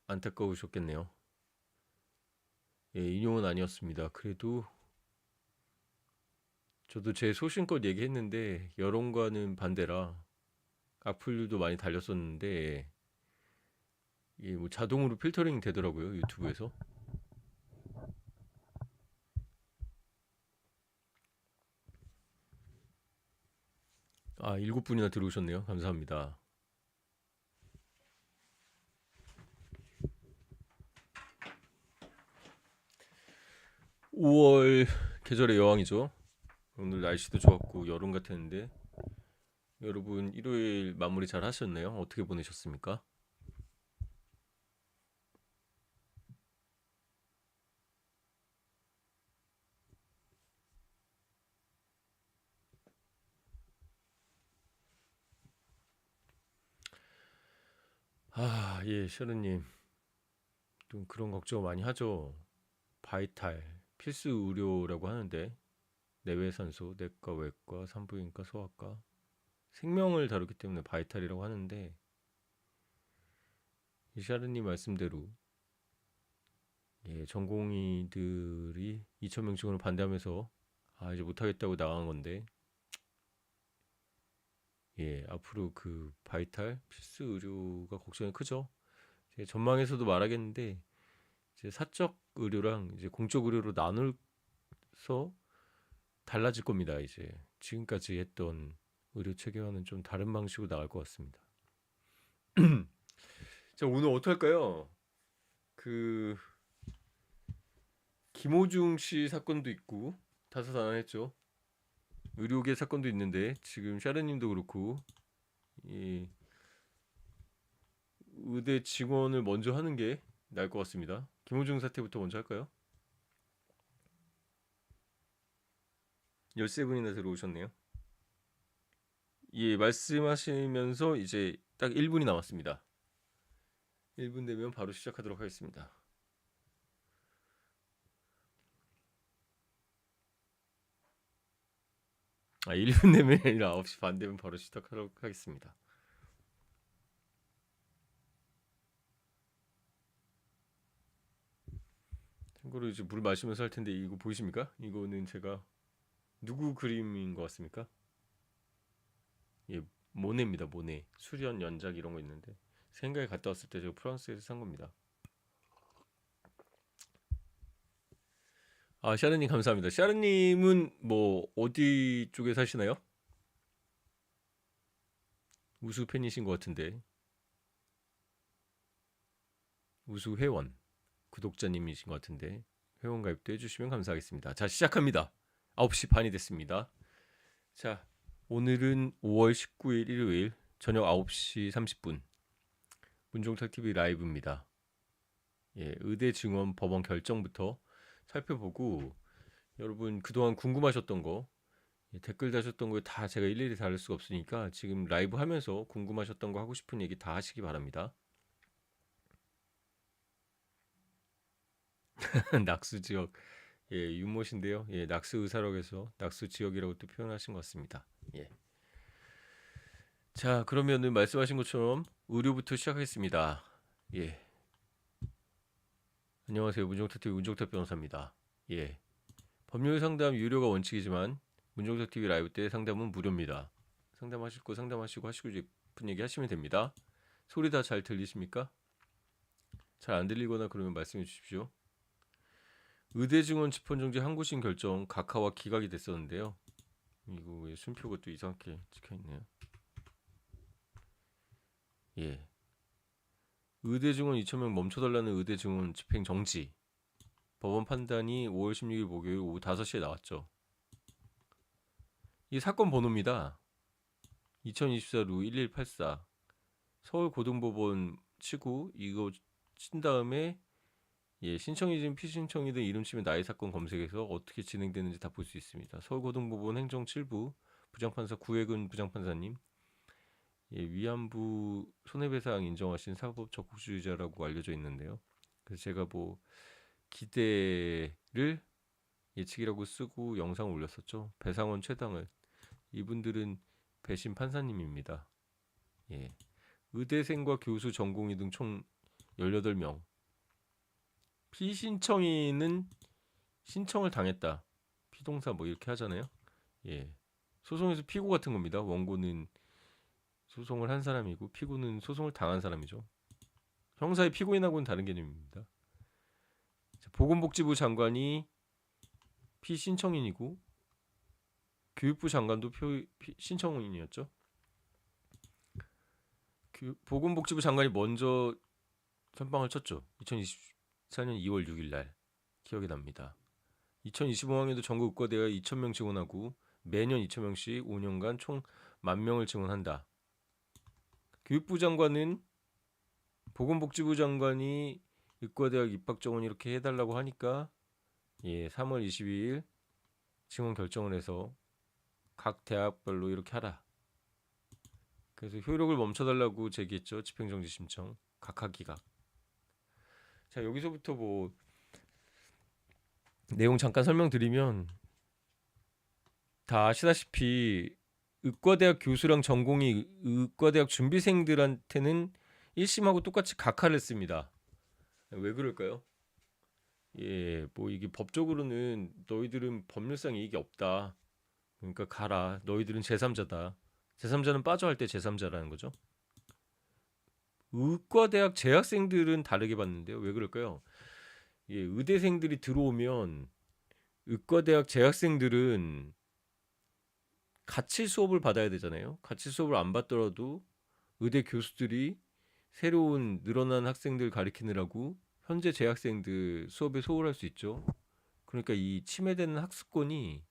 안타까우셨겠네요. 예, 인용은 아니었습니다. 그래도 저도 제 소신껏 얘기했는데 여론과는 반대라 악플도 많이 달렸었는데 이게 뭐 자동으로 필터링 되더라고요, 유튜브에서. 아, 7분이나 들어오셨네요. 감사합니다. 5월 계절의 여왕이죠. 오늘 날씨도 좋았고 여름 같았는데 여러분 일요일 마무리 잘 하셨나요? 어떻게 보내셨습니까? 아, 예, 셔르님. 좀 그런 걱정 많이 하죠. 바이탈, 필수 의료라고 하는데 내외산소, 내과, 외과, 산부인과, 소아과 생명을 다루기 때문에 바이탈이라고 하는데 이 샤르님 말씀대로 예, 전공의들이 2,000명 증원을 반대하면서 아 이제 못하겠다고 나간 건데 예, 앞으로 그 바이탈 필수 의료가 걱정이 크죠. 제 전망에서도 말하겠는데 이제 사적 의료랑 이제 공적 의료로 나눌서 달라질 겁니다. 이제 지금까지 했던 의료 체계와는 좀 다른 방식으로 나갈 것 같습니다. 자, 오늘 어떡 할까요? 그 김호중 씨 사건도 있고 다사다난했죠. 의료계 사건도 있는데 지금 샤르님도 그렇고 이 의대 증원을 먼저 하는 게 나을 것 같습니다. 김호중 사태부터 먼저 할까요? 13분이나 들어오셨네요. 예, 말씀하시면서 이제 딱 1분이 남았습니다. 1분 되면 바로 시작하도록 하겠습니다. 아, 1분 되면 아니라 9시 반 되면 바로 시작하도록 하겠습니다. 참고로 이제 물 마시면서 할 텐데 이거 보이십니까? 이거는 제가 누구 그림인 것 같습니까? 예, 모네입니다. 모네. 수련 연작 이런 거 있는데 생가에 갔다 왔을 때 제가 프랑스에서 산 겁니다. 아, 샤르님 감사합니다. 샤르님은 뭐 어디 쪽에 사시나요? 우수 팬이신 것 같은데 우수 회원 구독자님이신 것 같은데 회원 가입도 해주시면 감사하겠습니다. 자, 시작합니다. 9시 반이 됐습니다. 자, 오늘은 5월 19일 일요일 저녁 9시 30분 문종탁 TV 라이브입니다. 예, 의대 증원 법원 결정부터 살펴보고 여러분 그동안 궁금하셨던 거 예, 댓글 다셨던 거 다 제가 일일이 다룰 수가 없으니까 지금 라이브 하면서 궁금하셨던 거 하고 싶은 얘기 다 하시기 바랍니다. 낙수 지역 예, 윤모신데요. 예, 낙수 의사라고 해서 낙수 지역이라고 또 표현하신 것 같습니다. 예. 자, 그러면은 말씀하신 것처럼 의료부터 시작하겠습니다. 예. 안녕하세요. 문종탁 TV 문종탁 변호사입니다. 예. 법률 상담 유료가 원칙이지만 문종탁 TV 라이브 때 상담은 무료입니다. 상담하실 거 상담하시고 하시고 싶은 얘기 하시면 됩니다. 소리 다 잘 들리십니까? 잘 안 들리거나 그러면 말씀해 주십시오. 의대 증원 집헌정지 항고심 결정 각하와 기각이 됐었는데요. 이거 왜 순표가 또 이상하게 찍혀 있네요. 예. 의대 증원 2,000명 멈춰달라는 의대 증원 집행 정지. 법원 판단이 5월 16일 목요일 오후 5시에 나왔죠. 이 사건 번호입니다. 2024루 1184. 서울고등법원 치고 이거 친 다음에 예, 신청이든 피신청이든 이름 치면 나의 사건 검색해서 어떻게 진행되는지 다 볼 수 있습니다. 서울고등법원 행정 7부 부장판사 구혜근 부장판사님 예, 위안부 손해배상 인정하신 사법 적극주의자라고 알려져 있는데요. 그래서 제가 뭐 기대를 예측이라고 쓰고 영상 올렸었죠. 배상원 최당을 이분들은 배심 판사님입니다. 예. 의대생과 교수 전공의 등 총 18명. 피신청인은 신청을 당했다. 피동사 뭐 이렇게 하잖아요. 예. 소송에서 피고 같은 겁니다. 원고는 소송을 한 사람이고 피고는 소송을 당한 사람이죠. 형사의 피고인하고는 다른 개념입니다. 보건복지부 장관이 피신청인이고 교육부 장관도 신청인이었죠. 보건복지부 장관이 먼저 선빵을 쳤죠. 2024년 2월 6일 날 기억이 납니다. 2025학년도 전국 의과대학 2,000명 지원하고 매년 2,000명씩 5년간 총 10,000명을 지원한다. 교육부 장관은 보건복지부 장관이 의과대학 입학 정원 이렇게 해달라고 하니까 3월 22일 지원 결정을 해서 각 대학별로 이렇게 하라. 그래서 효력을 멈춰달라고 제기했죠. 집행정지 신청 각하기각. 자, 여기서부터 뭐 내용 잠깐 설명드리면 다 아시다시피 의과대학 교수랑 전공의 의과대학 준비생들한테는 1심하고 똑같이 각하를 씁니다. 왜 그럴까요? 뭐 이게 법적으로는 너희들은 법률상 이익이 없다. 그러니까 가라. 너희들은 제3자다. 제3자는 빠져 할 때 제3자라는 거죠. 의과대학 재학생들은 다르게 봤는데요. 왜 그럴까요? 의대생들이 들어오면 의과대학 재학생들은 같이 수업을 받아야 되잖아요. 같이 수업을 안 받더라도 의대 교수들이 새로운 늘어난 학생들 가르치느라고 현재 재학생들 수업에 소홀할 수 있죠. 그러니까 이 침해되는 학습권이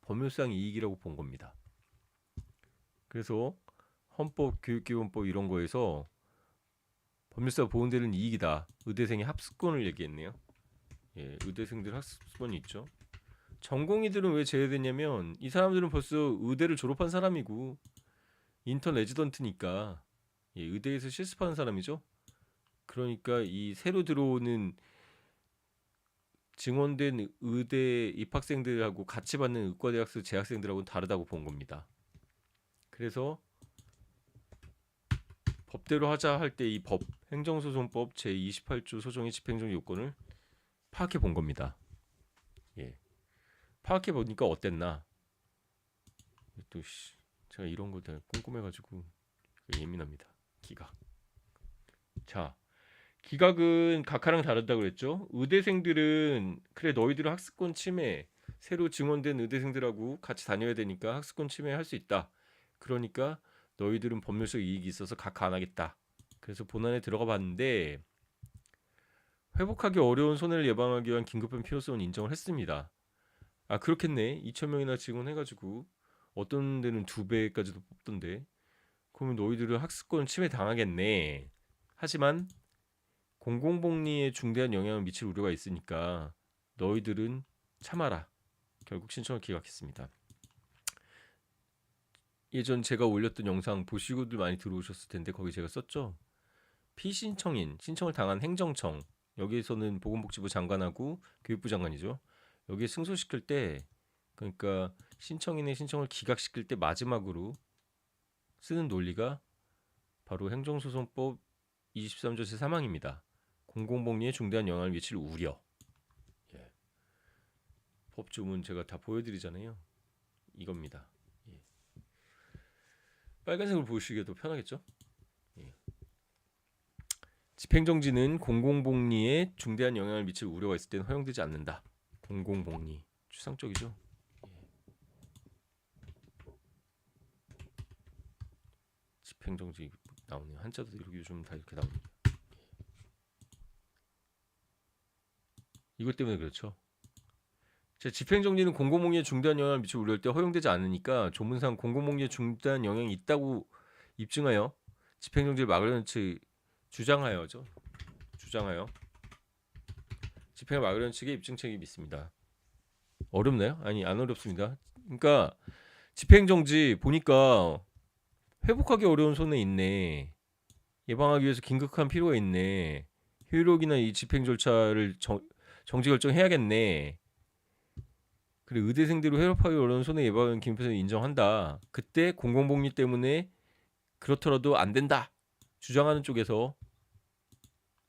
법률상 이익이라고 본 겁니다. 그래서 헌법, 교육기본법 이런 거에서 법률상 보호되는 이익이다. 의대생의 학습권을 얘기했네요. 의대생들 학습권이 있죠. 전공의들은 왜 제외됐냐면 이 사람들은 벌써 의대를 졸업한 사람이고 인턴 레지던트니까 의대에서 실습하는 사람이죠. 그러니까 이 새로 들어오는 증원된 의대 입학생들하고 같이 받는 의과대학생 재학생들하고는 다르다고 본 겁니다. 그래서 법대로 하자 할 때 이 법 행정소송법 제28조 소정의 집행정지 요건을 파악해 본 겁니다. 파악해 보니까 어땠나? 또 제가 이런 거 되게 꼼꼼해가지고 예민합니다. 기각. 자, 기각은 각하랑 다르다고 그랬죠. 의대생들은 그래 너희들은 학습권 침해 새로 증원된 의대생들하고 같이 다녀야 되니까 학습권 침해할 수 있다. 그러니까 너희들은 법률적 이익이 있어서 각하 안 하겠다. 그래서 본안에 들어가 봤는데 회복하기 어려운 손해를 예방하기 위한 긴급한 필요성은 인정을 했습니다. 아 그렇겠네. 2,000명이나 지원해가지고 어떤 데는 2배까지도 뽑던데 그러면 너희들은 학습권 침해 당하겠네. 하지만 공공복리에 중대한 영향을 미칠 우려가 있으니까 너희들은 참아라. 결국 신청을 기각했습니다. 예전 제가 올렸던 영상 보시고들 많이 들어오셨을 텐데 거기 제가 썼죠. 피신청인, 신청을 당한 행정청 여기에서는 보건복지부 장관하고 교육부 장관이죠. 여기에 승소시킬 때 그러니까 신청인의 신청을 기각시킬 때 마지막으로 쓰는 논리가 바로 행정소송법 23조 제3항입니다. 공공복리에 중대한 영향을 미칠 우려. 법조문 제가 다 보여드리잖아요. 이겁니다. 빨간색으로 보시기에도 편하겠죠? 집행정지는 공공복리에 중대한 영향을 미칠 우려가 있을 때는 허용되지 않는다. 공공복리 추상적이죠. 집행정지 나오네요. 한자도 이렇게 요즘 다 이렇게 나옵니다. 이것 때문에 그렇죠. 집행정지는 공공복리에 중대한 영향을 미칠 우려일 때 허용되지 않으니까 조문상 공공복리에 중대한 영향이 있다고 입증하여 집행정지를 막으려는 측 주장하여죠. 주장하여 집행을 막으려는 측의 입증 책임이 있습니다. 어렵나요? 아니 안 어렵습니다. 그러니까 집행정지 보니까 회복하기 어려운 손해 있네. 예방하기 위해서 긴급한 필요가 있네. 효력이나 이 집행 절차를 정지 결정해야겠네. 그래 의대생대로 회복하기 어려운 손해 예방은 긴급해서 인정한다. 그때 공공복리 때문에 그렇더라도 안 된다. 주장하는 쪽에서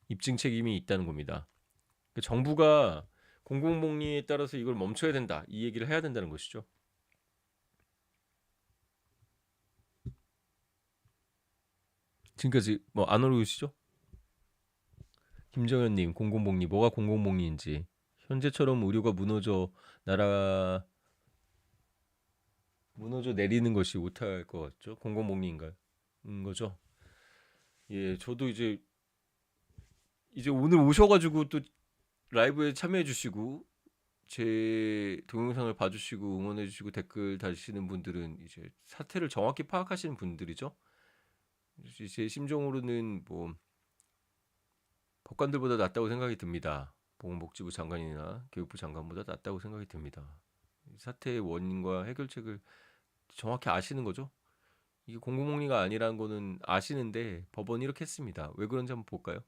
입증 책임이 있다는 겁니다. 정부가 공공복리에 따라서 이걸 멈춰야 된다. 이 얘기를 해야 된다는 것이죠. 지금까지 뭐 안 어려우시죠? 김정현님, 공공복리 뭐가 공공복리인지 현재처럼 의료가 나라 무너져 내리는 것이 못할 것 같죠? 공공복리인가요? 거죠? 예, 저도 이제 오늘 오셔가지고 또 라이브에 참여해주시고 제 동영상을 봐주시고 응원해주시고 댓글 다시는 분들은 이제 사태를 정확히 파악하시는 분들이죠. 제 심정으로는 뭐 법관들보다 낫다고 생각이 듭니다. 보건복지부 장관이나 교육부 장관보다 낫다고 생각이 듭니다. 사태의 원인과 해결책을 정확히 아시는 거죠. 이게 공공복리가 아니라는 거는 아시는데 법원이 이렇게 했습니다. 왜 그런지 한번 볼까요?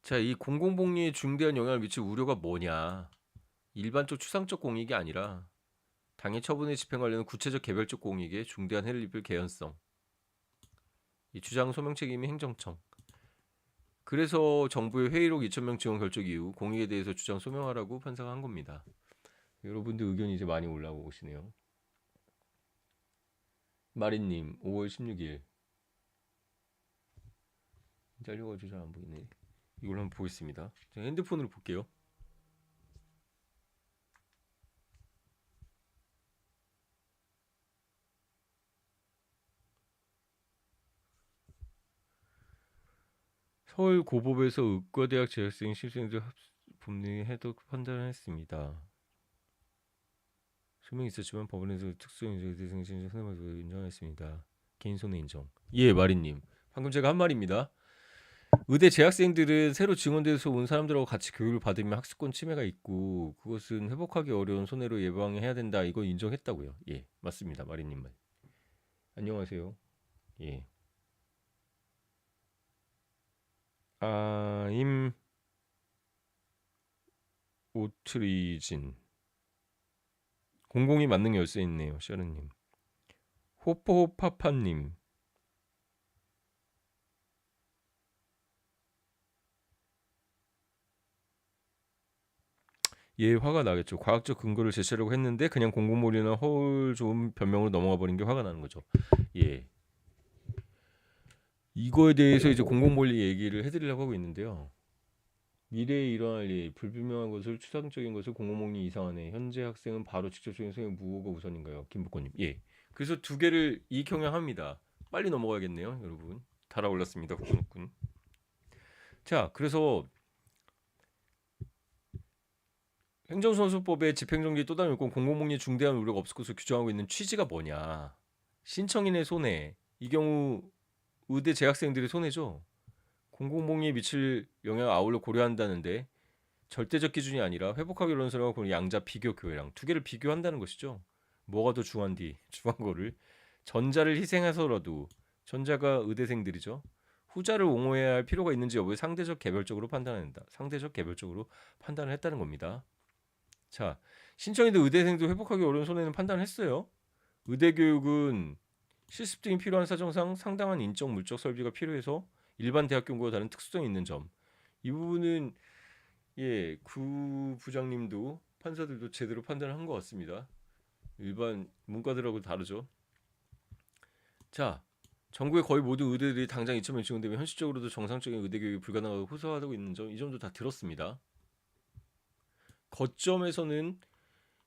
자, 이 공공복리에 중대한 영향을 미칠 우려가 뭐냐? 일반적 추상적 공익이 아니라 당해 처분의 집행 관련한 구체적 개별적 공익에 중대한 해를 입을 개연성. 이 주장 소명 책임이 행정청. 그래서 정부의 회의록 2,000명 지원 결정 이후 공익에 대해서 주장 소명하라고 판사가 한 겁니다. 여러분들 의견이 이제 많이 올라오고 오시네요. 마리님 5월 16일 잘려가지고 잘 안 보이네. 이걸 한번 보겠습니다. 제가 핸드폰으로 볼게요. 서울 고법에서 의과대학 재학생 실생들 법리 해독 판단을 했습니다. 소명이 있었지만 법원에서 특수인재 대상자 손해배상을 인정했습니다. 개인 손해 인정. 예, 마리님. 방금 제가 한 말입니다. 의대 재학생들은 새로 지원돼서 온 사람들하고 같이 교육을 받으면 학습권 침해가 있고 그것은 회복하기 어려운 손해로 예방해야 된다. 이거 인정했다고요. 예, 맞습니다. 마리님 말. 안녕하세요. 예. 아임 오트리진 공공이 만능 열쇠 있네요. 셔른님. 호포파파님. 예, 화가 나겠죠. 과학적 근거를 제시하려고 했는데 그냥 공공몰이나 허울 좋은 변명으로 넘어가 버린 게 화가 나는 거죠. 예. 이거에 대해서 이제 공공몰리 얘기를 해드리려고 하고 있는데요. 미래에 일어날 일, 불분명한 것을 추상적인 것을 공공몰리 이상하네. 현재 학생은 바로 직접적인 소용 무호가 우선인가요? 김복권님. 예. 그래서 두 개를 이익형량합니다. 빨리 넘어가야겠네요, 여러분. 달아올랐습니다, 국군군. 자, 그래서 행정선수법의 집행정지 또 다른 요건 공공복리에 중대한 우려가 없을 것으로 규정하고 있는 취지가 뭐냐? 신청인의 손해. 이 경우 의대 재학생들의 손해죠. 공공복리에 미칠 영향을 아울러 고려한다는데 절대적 기준이 아니라 회복하기 이론서하고 양자 비교 교회랑 두 개를 비교한다는 것이죠. 뭐가 더 중요한디? 중요한 거를 전자를 희생해서라도 전자가 의대생들이죠. 후자를 옹호해야 할 필요가 있는지 여부를 상대적 개별적으로 판단한다. 상대적 개별적으로 판단을 했다는 겁니다. 자, 신청인들 의대생도 회복하기 어려운 손해는 판단했어요. 의대 교육은 실습 등이 필요한 사정상 상당한 인적 물적 설비가 필요해서 일반 대학 경우와 다른 특수성이 있는 점. 이 부분은 예, 구 부장님도 판사들도 제대로 판단을 한 것 같습니다. 일반 문과들하고 다르죠. 자, 전국의 거의 모든 의대들이 당장 2,000명 지원되면 현실적으로도 정상적인 의대 교육이 불가능하고 호소하고 있는 점, 이 점도 다 들었습니다. 거점에서는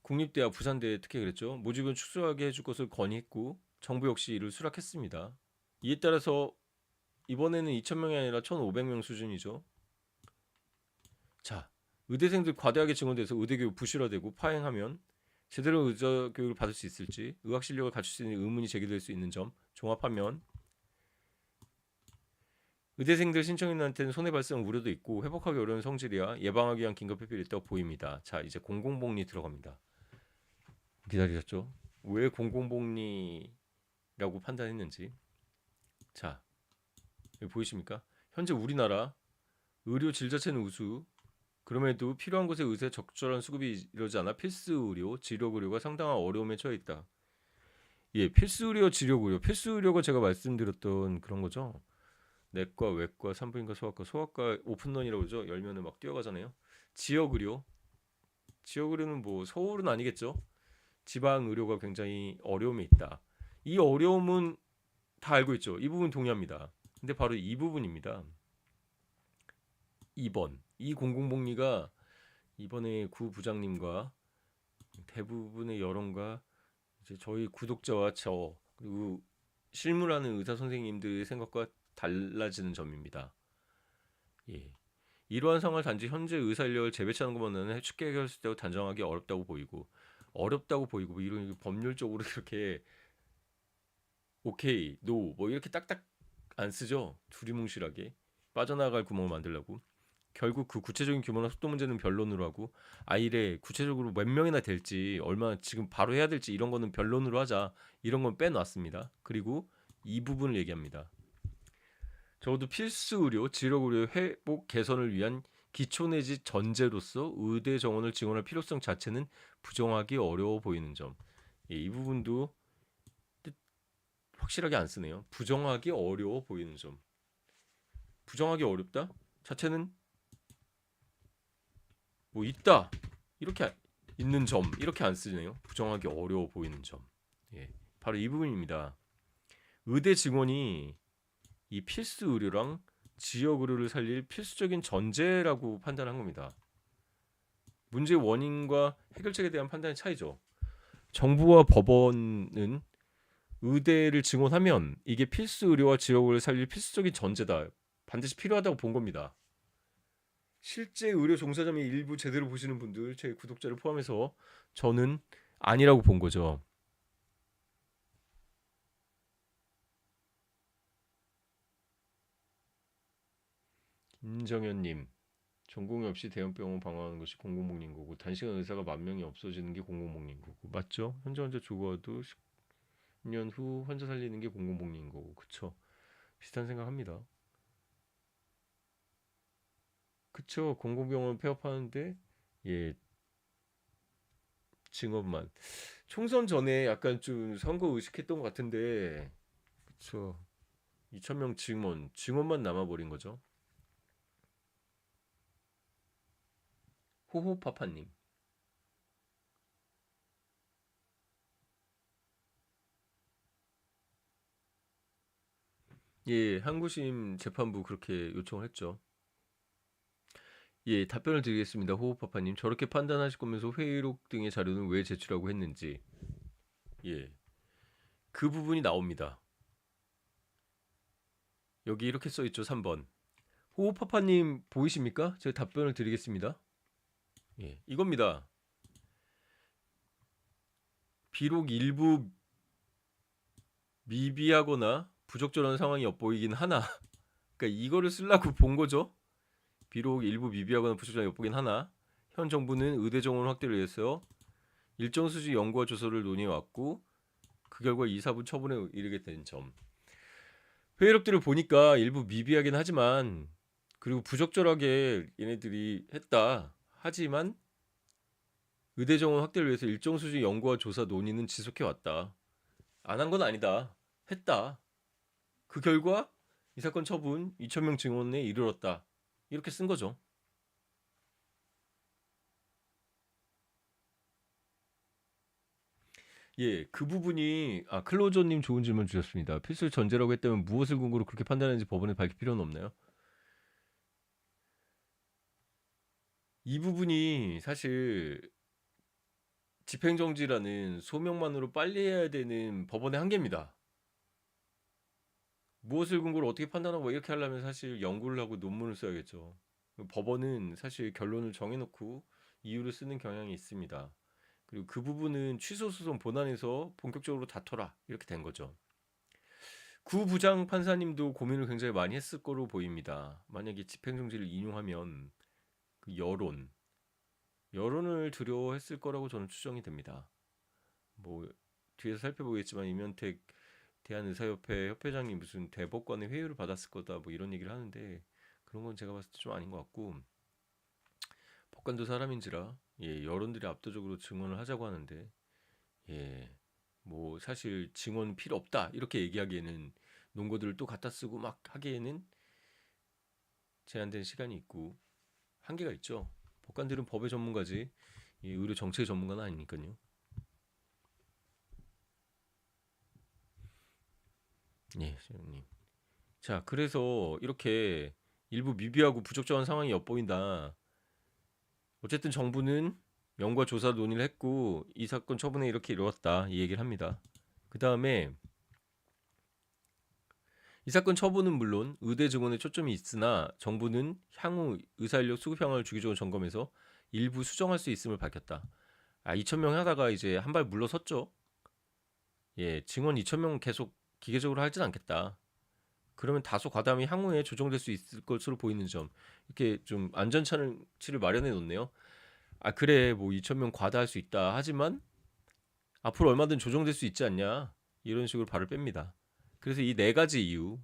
국립대학, 부산대 특히 그랬죠. 모집은 축소하게 해줄 것을 건의했고 정부 역시 이를 수락했습니다. 이에 따라서 이번에는 2,000명이 아니라 1,500명 수준이죠. 자, 의대생들 과대하게 증원돼서 의대교육 부실화되고 파행하면 제대로 의사 교육을 받을 수 있을지 의학 실력을 갖출 수 있는 의문이 제기될 수 있는 점 종합하면 의대생들 신청인한테는 손해 발생 우려도 있고 회복하기 어려운 성질이야 예방하기 위한 긴급 회피가 있다고 보입니다. 자, 이제 공공복리 들어갑니다. 기다리셨죠? 왜 공공복리라고 판단했는지. 자, 여기 보이십니까? 현재 우리나라 의료 질 자체는 우수. 그럼에도 필요한 곳에 의사의 적절한 수급이 이루어지지 않아 필수 의료, 지력 의료가 상당한 어려움에 처해 있다. 예, 필수 의료, 지력 의료. 필수 의료가 제가 말씀드렸던 그런 거죠. 내과, 외과, 산부인과, 소아과, 소아과 오픈런이라고 그러죠. 열면은 막 뛰어가잖아요. 지역 의료, 지역 의료는 뭐 서울은 아니겠죠. 지방 의료가 굉장히 어려움이 있다. 이 어려움은 다 알고 있죠. 이 부분 동의합니다. 근데 바로 이 부분입니다. 2번 이 공공복리가 이번에 구 부장님과 대부분의 여론과 이제 저희 구독자와 저 그리고 실무하는 의사 선생님들의 생각과 달라지는 점입니다. 예. 이러한 상황을 단지 현재 의사 인력을 재배치하는 것만은 쉽게 해결할 때 단정하기 어렵다고 보이고 뭐 이런 법률적으로 이렇게 오케이, 노, 뭐 이렇게 딱딱 안 쓰죠. 두리뭉실하게 빠져나갈 구멍을 만들려고. 결국 그 구체적인 규모나 속도 문제는 변론으로 하고 아이래 구체적으로 몇 명이나 될지 얼마나 지금 바로 해야 될지 이런 거는 변론으로 하자. 이런 건 빼놨습니다. 그리고 이 부분을 얘기합니다. 적어도 필수 의료, 지역 의료 회복 개선을 위한 기초 내지 전제로서 의대 정원을 지원할 필요성 자체는 부정하기 어려워 보이는 점. 예, 이 부분도 확실하게 안 쓰네요. 부정하기 어려워 보이는 점. 부정하기 어렵다? 자체는 뭐 있다. 이렇게 있는 점. 이렇게 안 쓰네요. 부정하기 어려워 보이는 점. 예. 바로 이 부분입니다. 의대 증원이 이 필수 의료랑 지역 의료를 살릴 필수적인 전제라고 판단한 겁니다. 문제의 원인과 해결책에 대한 판단의 차이죠. 정부와 법원은 의대를 증원하면 이게 필수 의료와 지역 의료를 살릴 필수적인 전제다. 반드시 필요하다고 본 겁니다. 실제 의료 종사점이 일부 제대로 보시는 분들, 제 구독자를 포함해서 저는 아니라고 본 거죠. 김정현님, 전공이 없이 대형병원 방어하는 것이 공공복리인 거고 단시간 의사가 10,000명이 없어지는 게 공공복리인 거고 맞죠? 현재 환자 죽어도 10년 후 환자 살리는 게 공공복리인 거고 그쵸? 비슷한 생각합니다. 그쵸? 공공병원 폐업하는데 예 증언만 총선 전에 약간 좀 선거 의식했던 것 같은데 그쵸? 2,000명 증언만 남아버린 거죠. 호호파파님. 예, 항구심 재판부 그렇게 요청을 했죠. 예, 답변을 드리겠습니다. 호호파파님. 저렇게 판단하실 거면서 회의록 등의 자료는 왜 제출하고 했는지. 예, 그 부분이 나옵니다. 여기 이렇게 써 있죠. 3번. 호호파파님 보이십니까? 제가 답변을 드리겠습니다. 예, 이겁니다. 비록 일부 미비하거나 부적절한 상황이 엿보이긴 하나, 그러니까 이거를 쓰려고 본 거죠. 비록 일부 미비하거나 부적절한 엿보긴 하나, 현 정부는 의대 정원 확대를 위해서 일정 수준 연구와 조사를 논의해 왔고 그 결과 이사부 처분에 이르게 된 점. 회의록들을 보니까 일부 미비하긴 하지만 그리고 부적절하게 얘네들이 했다. 하지만 의대 정원 확대를 위해서 일정 수준 연구와 조사 논의는 지속해 왔다. 안 한 건 아니다. 했다. 그 결과 이 사건 처분 2,000명 증원에 이르렀다. 이렇게 쓴 거죠. 예, 그 부분이 클로저님 좋은 질문 주셨습니다. 필수 전제라고 했다면 무엇을 근거로 그렇게 판단하는지 법원에 밝힐 필요는 없나요? 이 부분이 사실 집행정지라는 소명만으로 빨리 해야 되는 법원의 한계입니다. 무엇을 근거로 어떻게 판단하고 이렇게 하려면 사실 연구를 하고 논문을 써야겠죠. 법원은 사실 결론을 정해놓고 이유를 쓰는 경향이 있습니다. 그리고 그 부분은 취소 소송 본안에서 본격적으로 다퉈라 이렇게 된 거죠. 구 부장 판사님도 고민을 굉장히 많이 했을 거로 보입니다. 만약에 집행정지를 인용하면 그 여론을 두려워했을 거라고 저는 추정이 됩니다. 뭐 뒤에서 살펴보겠지만 임현택 대한의사협회 협회장이 무슨 대법관의 회유를 받았을 거다 뭐 이런 얘기를 하는데 그런 건 제가 봤을 때 좀 아닌 것 같고 법관도 사람인지라 예, 여론들이 압도적으로 증언을 하자고 하는데 예, 뭐 사실 증언 필요 없다 이렇게 얘기하기에는 논거들을 또 갖다 쓰고 막 하기에는 제한된 시간이 있고 한계가 있죠. 법관들은 법의 전문가지 이 의료 정책의 전문가는 아니니까요. 예, 시장님. 자, 그래서 이렇게 일부 미비하고 부적절한 상황이 엿보인다. 어쨌든 정부는 연과 조사 논의를 했고 이 사건 처분에 이렇게 이루었다 이 얘기를 합니다. 그 다음에 이 사건 처분은 물론 의대 증원에 초점이 있으나 정부는 향후 의사인력 수급형을 주기적으로 점검해서 일부 수정할 수 있음을 밝혔다. 2,000명 하다가 이제 한 발 물러섰죠. 예, 증원 2,000명 계속 기계적으로 하진 않겠다. 그러면 다소 과다함이 향후에 조정될 수 있을 것으로 보이는 점 이렇게 좀 안전장치를 마련해 놓네요. 그래 뭐 2,000명 과다할 수 있다 하지만 앞으로 얼마든 조정될 수 있지 않냐 이런 식으로 발을 뺍니다. 그래서 이 네 가지 이유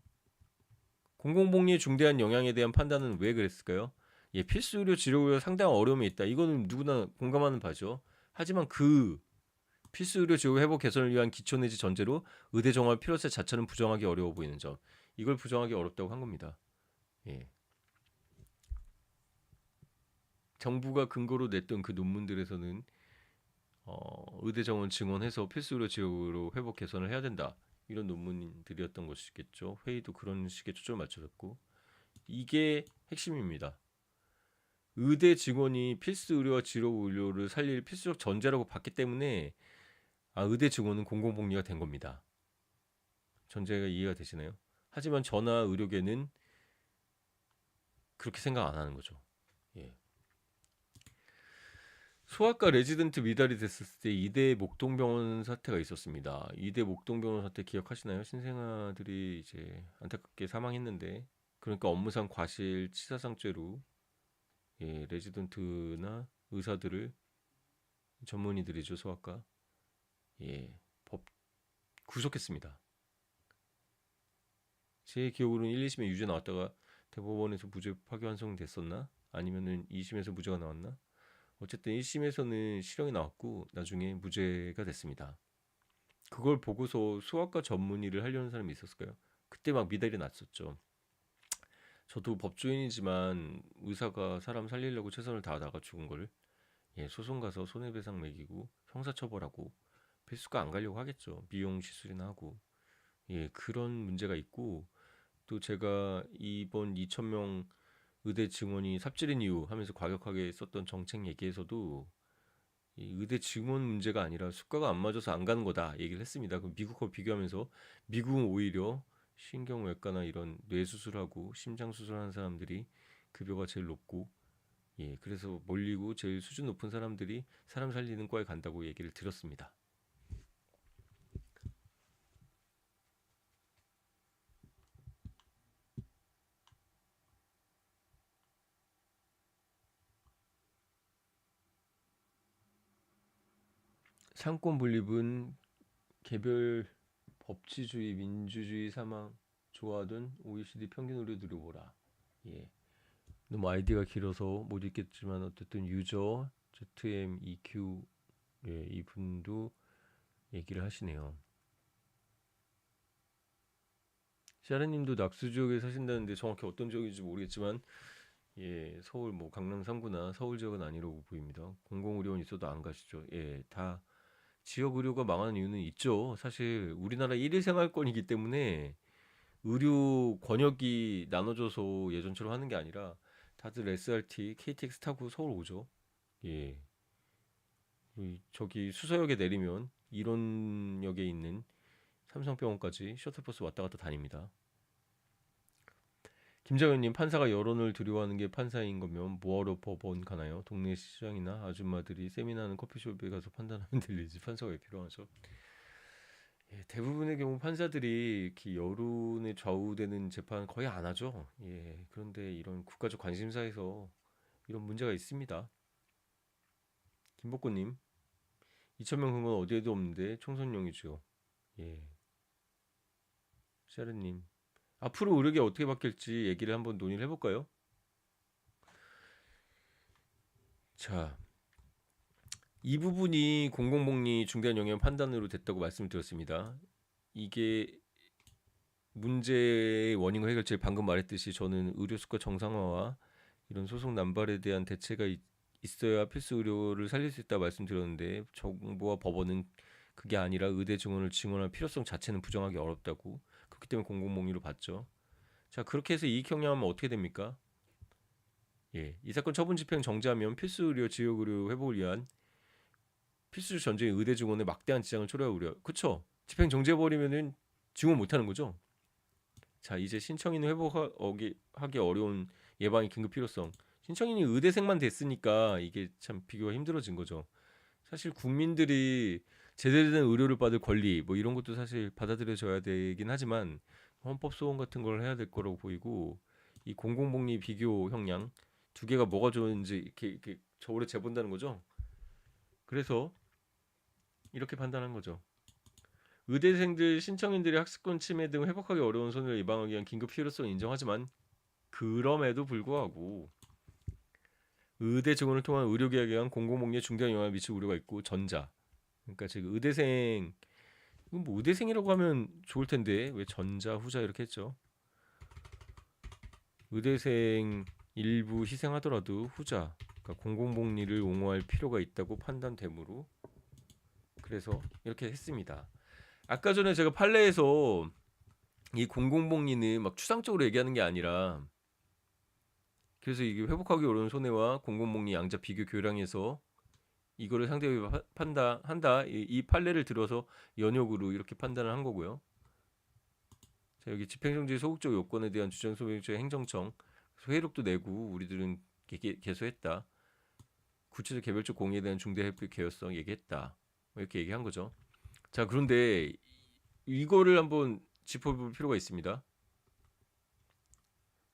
공공복리에 중대한 영향에 대한 판단은 왜 그랬을까요? 예, 필수 의료 치료에 상당한 어려움이 있다. 이거는 누구나 공감하는 바죠. 하지만 그 필수 의료 지원 회복 개선을 위한 기초 내지 전제로 의대 정화 필요성 자체는 부정하기 어려워 보이는 점. 이걸 부정하기 어렵다고 한 겁니다. 예. 정부가 근거로 냈던 그 논문들에서는 의대 정원 증원해서 필수 의료 지역으로 회복 개선을 해야 된다. 이런 논문들이었던 것이겠죠. 회의도 그런 식의 초점을 맞춰졌고 이게 핵심입니다. 의대 증원이 필수 의료와 지로 의료를 살릴 필수적 전제라고 봤기 때문에 의대 증원은 공공복리가 된 겁니다. 전제가 이해가 되시나요? 하지만 전화 의료계는 그렇게 생각 안 하는 거죠. 예. 소아과 레지던트 미달이 됐을 때 이대 목동병원 사태가 있었습니다. 이대 목동병원 사태 기억하시나요? 신생아들이 이제 안타깝게 사망했는데 그러니까 업무상 과실 치사상죄로 예, 레지던트나 의사들을 전문의들이죠 소아과 예, 법 구속했습니다. 제 기억으로는 1, 2심에 유죄 나왔다가 대법원에서 무죄 파기환송됐었나? 아니면은 2심에서 무죄가 나왔나? 어쨌든 1심에서는 실형이 나왔고 나중에 무죄가 됐습니다. 그걸 보고서 소아과 전문의를 하려는 사람이 있었을까요? 그때 막 미달이 났었죠. 저도 법조인이지만 의사가 사람 살리려고 최선을 다하다가 죽은 걸 예, 소송 가서 손해배상 매기고 형사처벌하고 필수과 안 가려고 하겠죠. 미용 시술이나 하고 예, 그런 문제가 있고 또 제가 이번 2,000명 의대 증원이 삽질인 이유 하면서 과격하게 썼던 정책 얘기에서도 이 의대 증원 문제가 아니라 수가가 안 맞아서 안 가는 거다 얘기를 했습니다. 그럼 미국하고 비교하면서 미국은 오히려 신경외과나 이런 뇌 수술하고 심장 수술하는 사람들이 급여가 제일 높고 예 그래서 몰리고 제일 수준 높은 사람들이 사람 살리는 과에 간다고 얘기를 들었습니다. 상권 분립은 개별 법치주의, 민주주의 사망 좋아하던 OECD 평균 의료들을 보라. 예. 너무 아이디가 길어서 못 읽겠지만 어쨌든 유저 ZMEQ 예, 이분도 얘기를 하시네요. 샤르님도 낙수 지역에 사신다는데 정확히 어떤 지역인지 모르겠지만 예, 서울 뭐 강남 3구나 서울 지역은 아니라고 보입니다. 공공의료원 있어도 안 가시죠. 예, 다 지역 의료가 망하는 이유는 있죠. 사실 우리나라 1일 생활권이기 때문에 의료 권역이 나눠져서 예전처럼 하는 게 아니라 다들 SRT, KTX 타고 서울 오죠. 예. 저기 수서역에 내리면 일원역에 있는 삼성병원까지 셔틀버스 왔다 갔다 다닙니다. 김정현님 판사가 여론을 두려워하는 게 판사인 거면 뭐하러 법원 가나요? 동네 시장이나 아줌마들이 세미나하는 커피숍에 가서 판단하면 들리지 판사가 왜 필요하죠? 예, 대부분의 경우 판사들이 이렇게 여론에 좌우되는 재판 거의 안 하죠. 예, 그런데 이런 국가적 관심사에서 이런 문제가 있습니다. 김복구님, 2,000명 근건 어디에도 없는데 총선용이죠. 예, 샤르님, 앞으로 의료계 어떻게 바뀔지 얘기를 한번 논의를 해볼까요? 자, 이 부분이 공공복리 중대한 영향 판단으로 됐다고 말씀드렸습니다. 이게 문제의 원인과 해결책 방금 말했듯이 저는 의료 수가 정상화와 이런 소송 남발에 대한 대체가 있어야 필수 의료를 살릴 수 있다 말씀드렸는데 정부와 법원은 그게 아니라 의대 증원을 증원할 필요성 자체는 부정하기 어렵다고 그렇기 때문에 공공복리로 봤죠. 자 그렇게 해서 이익 형량하면 어떻게 됩니까? 예, 이 사건 처분 집행 정지하면 필수 의료 지역 의료 회복을 위한 필수 전쟁 의대 증원에 막대한 지장을 초래할 우려. 그쵸? 집행 정지해버리면은 증원 못하는 거죠. 자 이제 신청인은 회복하기 어려운 예방의 긴급 필요성. 신청인이 의대생만 됐으니까 이게 참 비교가 힘들어진 거죠. 사실 국민들이 제대로 된 의료를 받을 권리 뭐 이런 것도 사실 받아들여져야 되긴 하지만 헌법 소원 같은 걸 해야 될 거라고 보이고 이 공공복리 비교 형량 두 개가 뭐가 좋은지 이렇게 저울에 재본다는 거죠. 그래서 이렇게 판단한 거죠. 의대생들 신청인들의 학습권 침해 등 회복하기 어려운 손해를 예방하기 위한 긴급 필요성을 인정하지만 그럼에도 불구하고 의대 증원을 통한 의료계약에 의한 공공복리에 중대한 영향을 미칠 우려가 있고 전자 그러니까 지금 의대생 이건 뭐 의대생이라고 하면 좋을 텐데 왜 전자 후자 이렇게 했죠. 의대생 일부 희생하더라도 후자 그러니까 공공복리를 옹호할 필요가 있다고 판단되므로 그래서 이렇게 했습니다. 아까 전에 제가 판례에서 이 공공복리는 막 추상적으로 얘기하는 게 아니라 그래서 이게 회복하기 어려운 손해와 공공복리 양자 비교 교량에서 이거를 상대히 판단한다. 이 판례를 들어서 연역으로 이렇게 판단을 한 거고요. 자, 여기 집행정지 소극적 요건에 대한 주장 소명조의 행정청 회력도 내고 우리들은 개소했다. 구체적 개별적 공의에 대한 중대협력 개연성 얘기했다. 뭐 이렇게 얘기한 거죠. 자 그런데 이거를 한번 짚어볼 필요가 있습니다.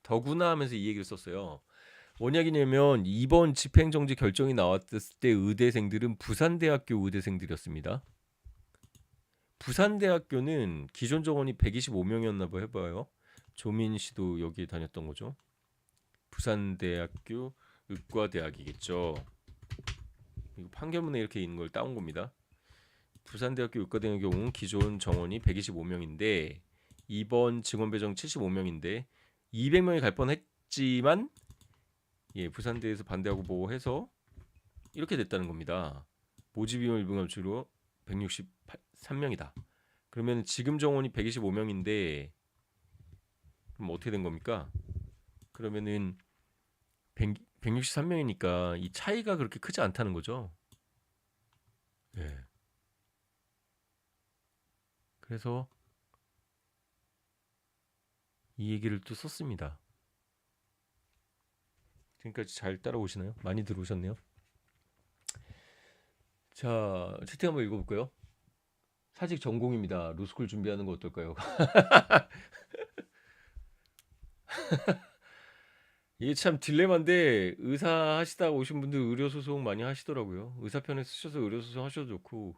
더구나 하면서 이 얘기를 썼어요. 원약이냐면 이번 집행정지 결정이 나왔을 때 의대생들은 부산대학교 의대생들이었습니다. 부산대학교는 기존 정원이 125명이었나 봐 해봐요. 조민 씨도 여기 다녔던 거죠. 부산대학교 의과대학이겠죠. 이거 판결문에 이렇게 있는 걸 따온 겁니다. 부산대학교 의과대학의 경우는 기존 정원이 125명인데 이번 증원 배정 75명인데 200명이 갈 뻔했지만 예, 부산대에서 반대하고 보호해서 이렇게 됐다는 겁니다. 모집인원 일부감수로 163명이다. 그러면 지금 정원이 125명인데 그럼 어떻게 된 겁니까? 그러면은 163명이니까 이 차이가 그렇게 크지 않다는 거죠. 예. 그래서 이 얘기를 또 썼습니다. 지금까지 잘 따라오시나요? 많이 들어오셨네요. 자, 채팅 한번 읽어볼까요? 사직 전공입니다. 로스쿨 준비하는 거 어떨까요? 이게 참 딜레마인데 의사 하시다가 오신 분들 의료소송 많이 하시더라고요. 의사 편에 쓰셔서 의료소송 하셔도 좋고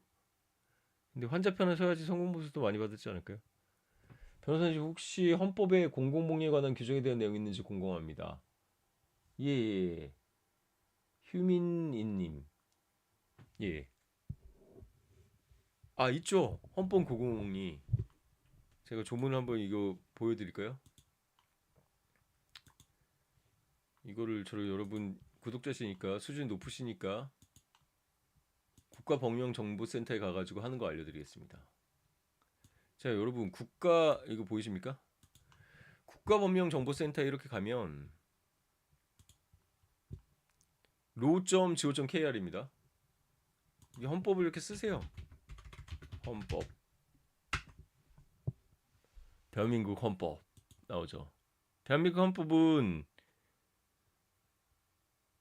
근데 환자 편에 서야지 성공보수도 많이 받지 않을까요? 변호사님 혹시 헌법에 공공복리에 관한 규정에 대한 내용이 있는지 궁금합니다. 예, 예. 예. 휴민인님. 예. 아 있죠. 헌법 공공복리. 제가 조문을 한번 이거 보여드릴까요? 이거를 저를 여러분 구독자시니까 수준 높으시니까 국가법령정보센터에 가가지고 하는 거 알려드리겠습니다. 자 여러분 국가 이거 보이십니까? 국가법령정보센터에 이렇게 가면 law.go.kr입니다. 이 헌법을 이렇게 쓰세요. 헌법 대한민국 헌법 나오죠. 대한민국 헌법은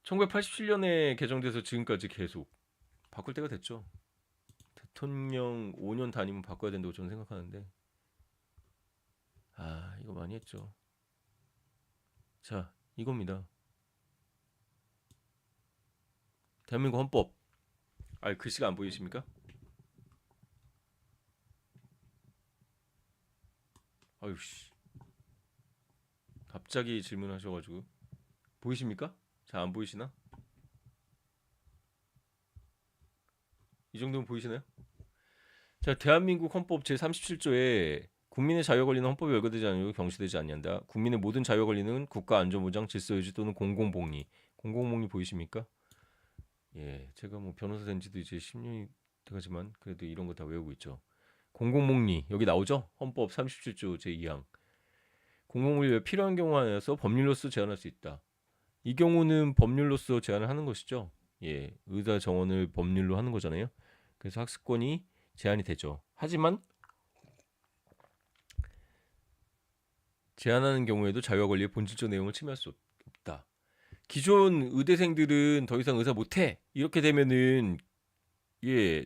1987년에 개정돼서 지금까지 계속 바꿀 때가 됐죠. 대통령 5년 다니면 바꿔야 된다고 저는 생각하는데 아 이거 많이 했죠. 자 이겁니다. 대한민국 헌법. 아 글씨가 안 보이십니까? 아유씨 갑자기 질문하셔가지고 보이십니까? 잘 안 보이시나? 이 정도면 보이시나요? 자 대한민국 헌법 제 37조에 국민의 자유와 권리는 헌법에 열거되지 않고 경시되지 아니한다. 국민의 모든 자유와 권리는 국가 안전보장, 질서유지 또는 공공복리. 공공복리 보이십니까? 예, 제가 뭐 변호사 된 지도 이제 10년이 돼가지만 그래도 이런 거 다 외우고 있죠. 공공복리 여기 나오죠? 헌법 37조 제2항. 공공복리가 필요한 경우 안에서 법률로서 제한할 수 있다. 이 경우는 법률로서 제한을 하는 것이죠. 예, 의사 정원을 법률로 하는 거잖아요. 그래서 학습권이 제한이 되죠. 하지만 제한하는 경우에도 자유와 권리의 본질적 내용을 침해할 수 없다. 기존 의대생들은 더 이상 의사 못해 이렇게 되면은 예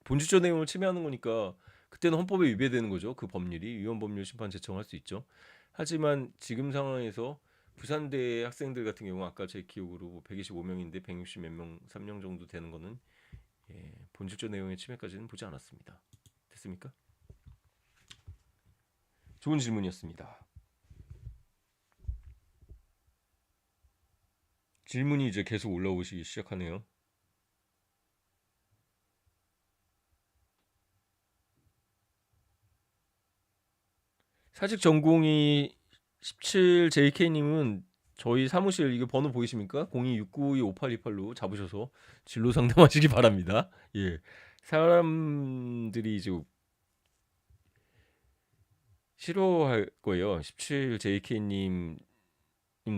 본질적 내용을 침해하는 거니까 그때는 헌법에 위배되는 거죠. 그 법률이 위헌법률 심판 제청할 수 있죠. 하지만 지금 상황에서 부산대 학생들 같은 경우 아까 제 기억으로 125명인데 160 몇 명, 3명 정도 되는 거는 예, 본질적 내용의 침해까지는 보지 않았습니다. 됐습니까? 좋은 질문이었습니다. 질문이 이제 계속 올라오시기 시작하네요. 사직 전공이 17JK님은 저희 사무실 이거 번호 보이십니까? 0269925828로 잡으셔서 진로 상담하시기 바랍니다. 예, 사람들이 이제 싫어할 거예요. 17JK님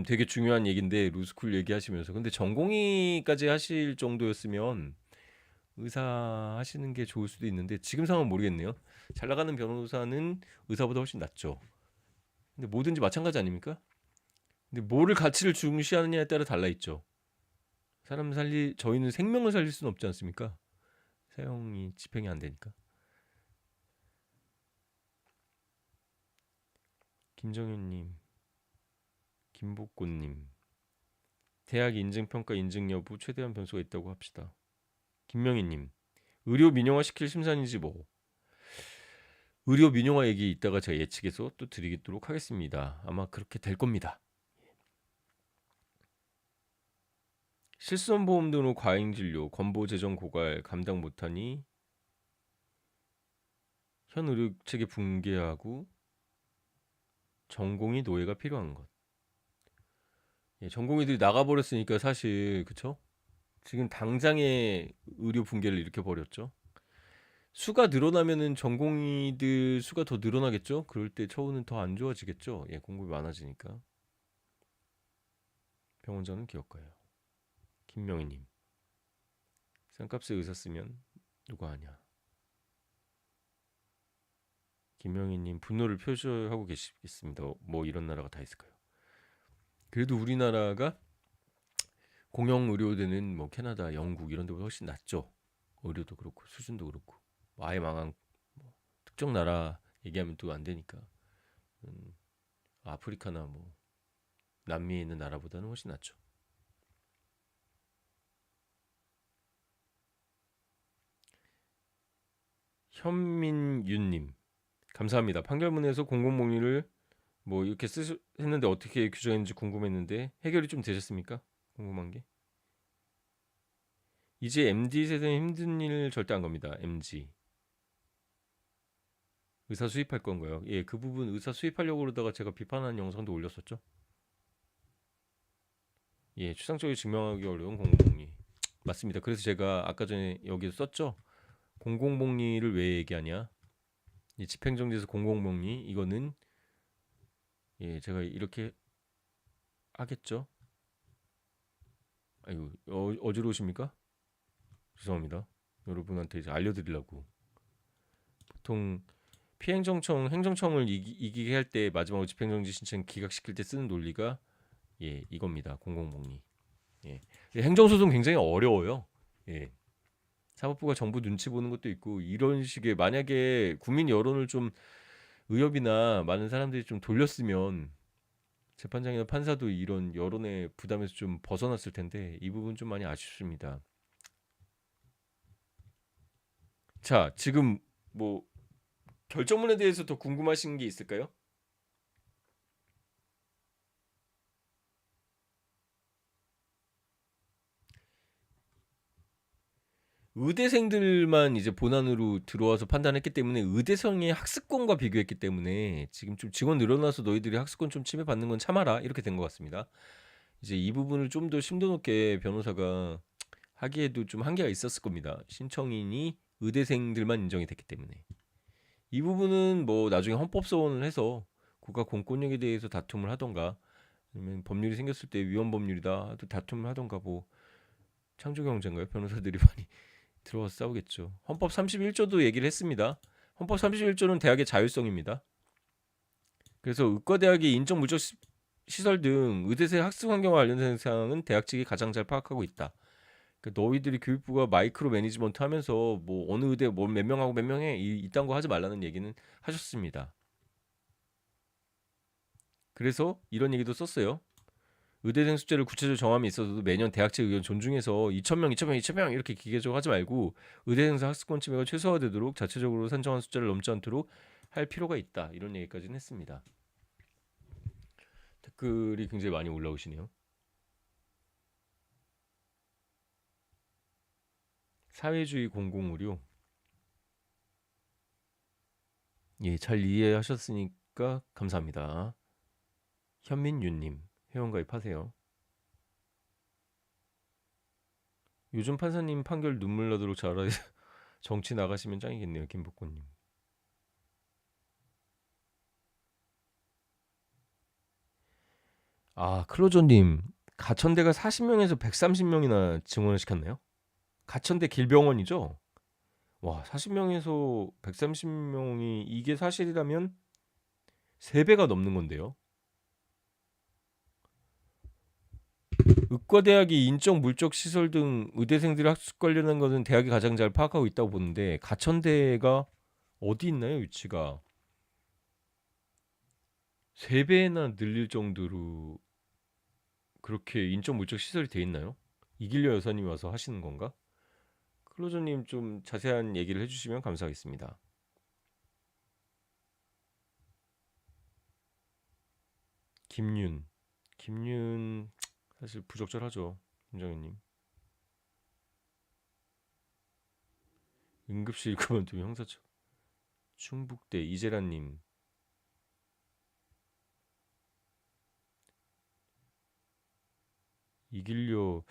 되게 중요한 얘기인데 루스쿨 얘기하시면서 근데 전공의까지 하실 정도였으면 의사 하시는 게 좋을 수도 있는데 지금 상황은 모르겠네요. 잘 나가는 변호사는 의사보다 훨씬 낫죠. 근데 뭐든지 마찬가지 아닙니까? 근데 뭐를 가치를 중시하느냐에 따라 달라 있죠. 저희는 생명을 살릴 수는 없지 않습니까? 사형이 집행이 안 되니까. 김정현님, 김복곤님, 대학 인증평가 인증 여부 최대한 변수가 있다고 합시다. 김명희님, 의료 민영화 시킬 심산이지 뭐. 의료 민영화 얘기 이따가 제가 예측해서 또 드리도록 하겠습니다. 아마 그렇게 될 겁니다. 실손보험 등으로 과잉진료, 건보재정 고갈 감당 못하니 현 의료체계 붕괴하고 전공의 노예가 필요한 것. 예, 전공의들이 나가버렸으니까 사실 그쵸? 지금 당장의 의료 붕괴를 일으켜 버렸죠. 수가 늘어나면은 전공의들 수가 더 늘어나겠죠. 그럴 때 처우는 더 안 좋아지겠죠. 예, 공급이 많아지니까. 병원장은 기업가예요. 김명희님, 싼값에 의사 쓰면 누가 하냐. 김명희님 분노를 표시하고 계시겠습니다. 뭐 이런 나라가 다 있을까요? 그래도 우리나라가 공영 의료대는 뭐 캐나다, 영국 이런 데보다 훨씬 낫죠. 의료도 그렇고 수준도 그렇고 아예 망한 뭐 특정 나라 얘기하면 또 안 되니까 아프리카나 뭐 남미에 있는 나라보다는 훨씬 낫죠. 현민윤님 감사합니다. 판결문에서 공공복리를 뭐 이렇게 했는데 어떻게 규정했는지 궁금했는데 해결이 좀 되셨습니까? 궁금한 게 이제 MZ 세대는 힘든 일 절대 안 겁니다. MZ 의사 수입할 건가요? 예, 그 부분 의사 수입하려고 그러다가 제가 비판하는 영상도 올렸었죠. 예, 추상적으로 증명하기 어려운 공공복리 맞습니다. 그래서 제가 아까 전에 여기서 썼죠. 공공복리를 왜 얘기하냐? 이 집행정지에서 공공복리 이거는 예, 제가 이렇게 하겠죠. 아이고 어지러우십니까? 죄송합니다. 여러분한테 이제 알려드리려고. 보통 피행정청, 행정청을 이기게 할 때 마지막으로 집행정지 신청 기각시킬 때 쓰는 논리가 예 이겁니다. 공공복리. 예. 행정소송 굉장히 어려워요. 예. 사법부가 정부 눈치 보는 것도 있고 이런 식의 만약에 국민 여론을 좀 의협이나 많은 사람들이 좀 돌렸으면 재판장이나 판사도 이런 여론의 부담에서 좀 벗어났을 텐데 이 부분 좀 많이 아쉽습니다. 자, 지금 뭐 결정문에 대해서 더 궁금하신 게 있을까요? 의대생들만 이제 본안으로 들어와서 판단했기 때문에 의대생의 학습권과 비교했기 때문에 지금 좀 직원 늘어나서 너희들이 학습권 좀 침해받는 건 참아라 이렇게 된 것 같습니다. 이제 이 부분을 좀 더 심도 높게 변호사가 하기에도 좀 한계가 있었을 겁니다. 신청인이 의대생들만 인정이 됐기 때문에 이 부분은 뭐 나중에 헌법소원을 해서 국가 공권력에 대해서 다툼을 하던가 아니면 법률이 생겼을 때 위헌 법률이다 또 다툼을 하던가 뭐 창조경제인가요? 변호사들이 많이 들어와서 싸우겠죠. 헌법 31조도 얘기를 했습니다. 헌법 31조는 대학의 자율성입니다. 그래서 의과대학이 인적 물적 시설 등 의대생 학습 환경과 관련된 사항은 대학 측이 가장 잘 파악하고 있다. 그러니까 너희들이 교육부가 마이크로 매니지먼트 하면서 뭐 어느 의대 뭐 몇 명하고 몇 명해 이딴 거 하지 말라는 얘기는 하셨습니다. 그래서 이런 얘기도 썼어요. 의대생 숫자를 구체적으로 정함에 있어서도 매년 대학 측 의견 존중해서 2,000명, 2,000명, 2,000명 이렇게 기계적으로 하지 말고 의대생사 학습권 침해가 최소화되도록 자체적으로 산정한 숫자를 넘지 않도록 할 필요가 있다. 이런 얘기까지는 했습니다. 댓글이 굉장히 많이 올라오시네요. 사회주의 공공의료. 예, 잘 이해하셨으니까 감사합니다. 현민유님, 회원가입하세요. 요즘 판사님 판결 눈물 나도록 잘하 정치 나가시면 짱이겠네요, 김복권님. 아, 클로저님, 가천대가 40명에서 130명이나 증원을 시켰나요? 가천대 길병원이죠? 와, 40명에서 130명이 이게 사실이라면 3배가 넘는 건데요. 의과대학이 인적 물적 시설 등 의대생들의 학습 관련한 것은 대학이 가장 잘 파악하고 있다고 보는데 가천대가 어디 있나요, 위치가? 3배나 늘릴 정도로 그렇게 인적 물적 시설이 돼 있나요? 이길려 여사님이 와서 하시는 건가? 클로저님 좀 자세한 얘기를 해주시면 감사하겠습니다. 김윤 사실 부적절하죠, 김정현님. 응급실 그만두면 형사처. 충북대 이재란님. 이길려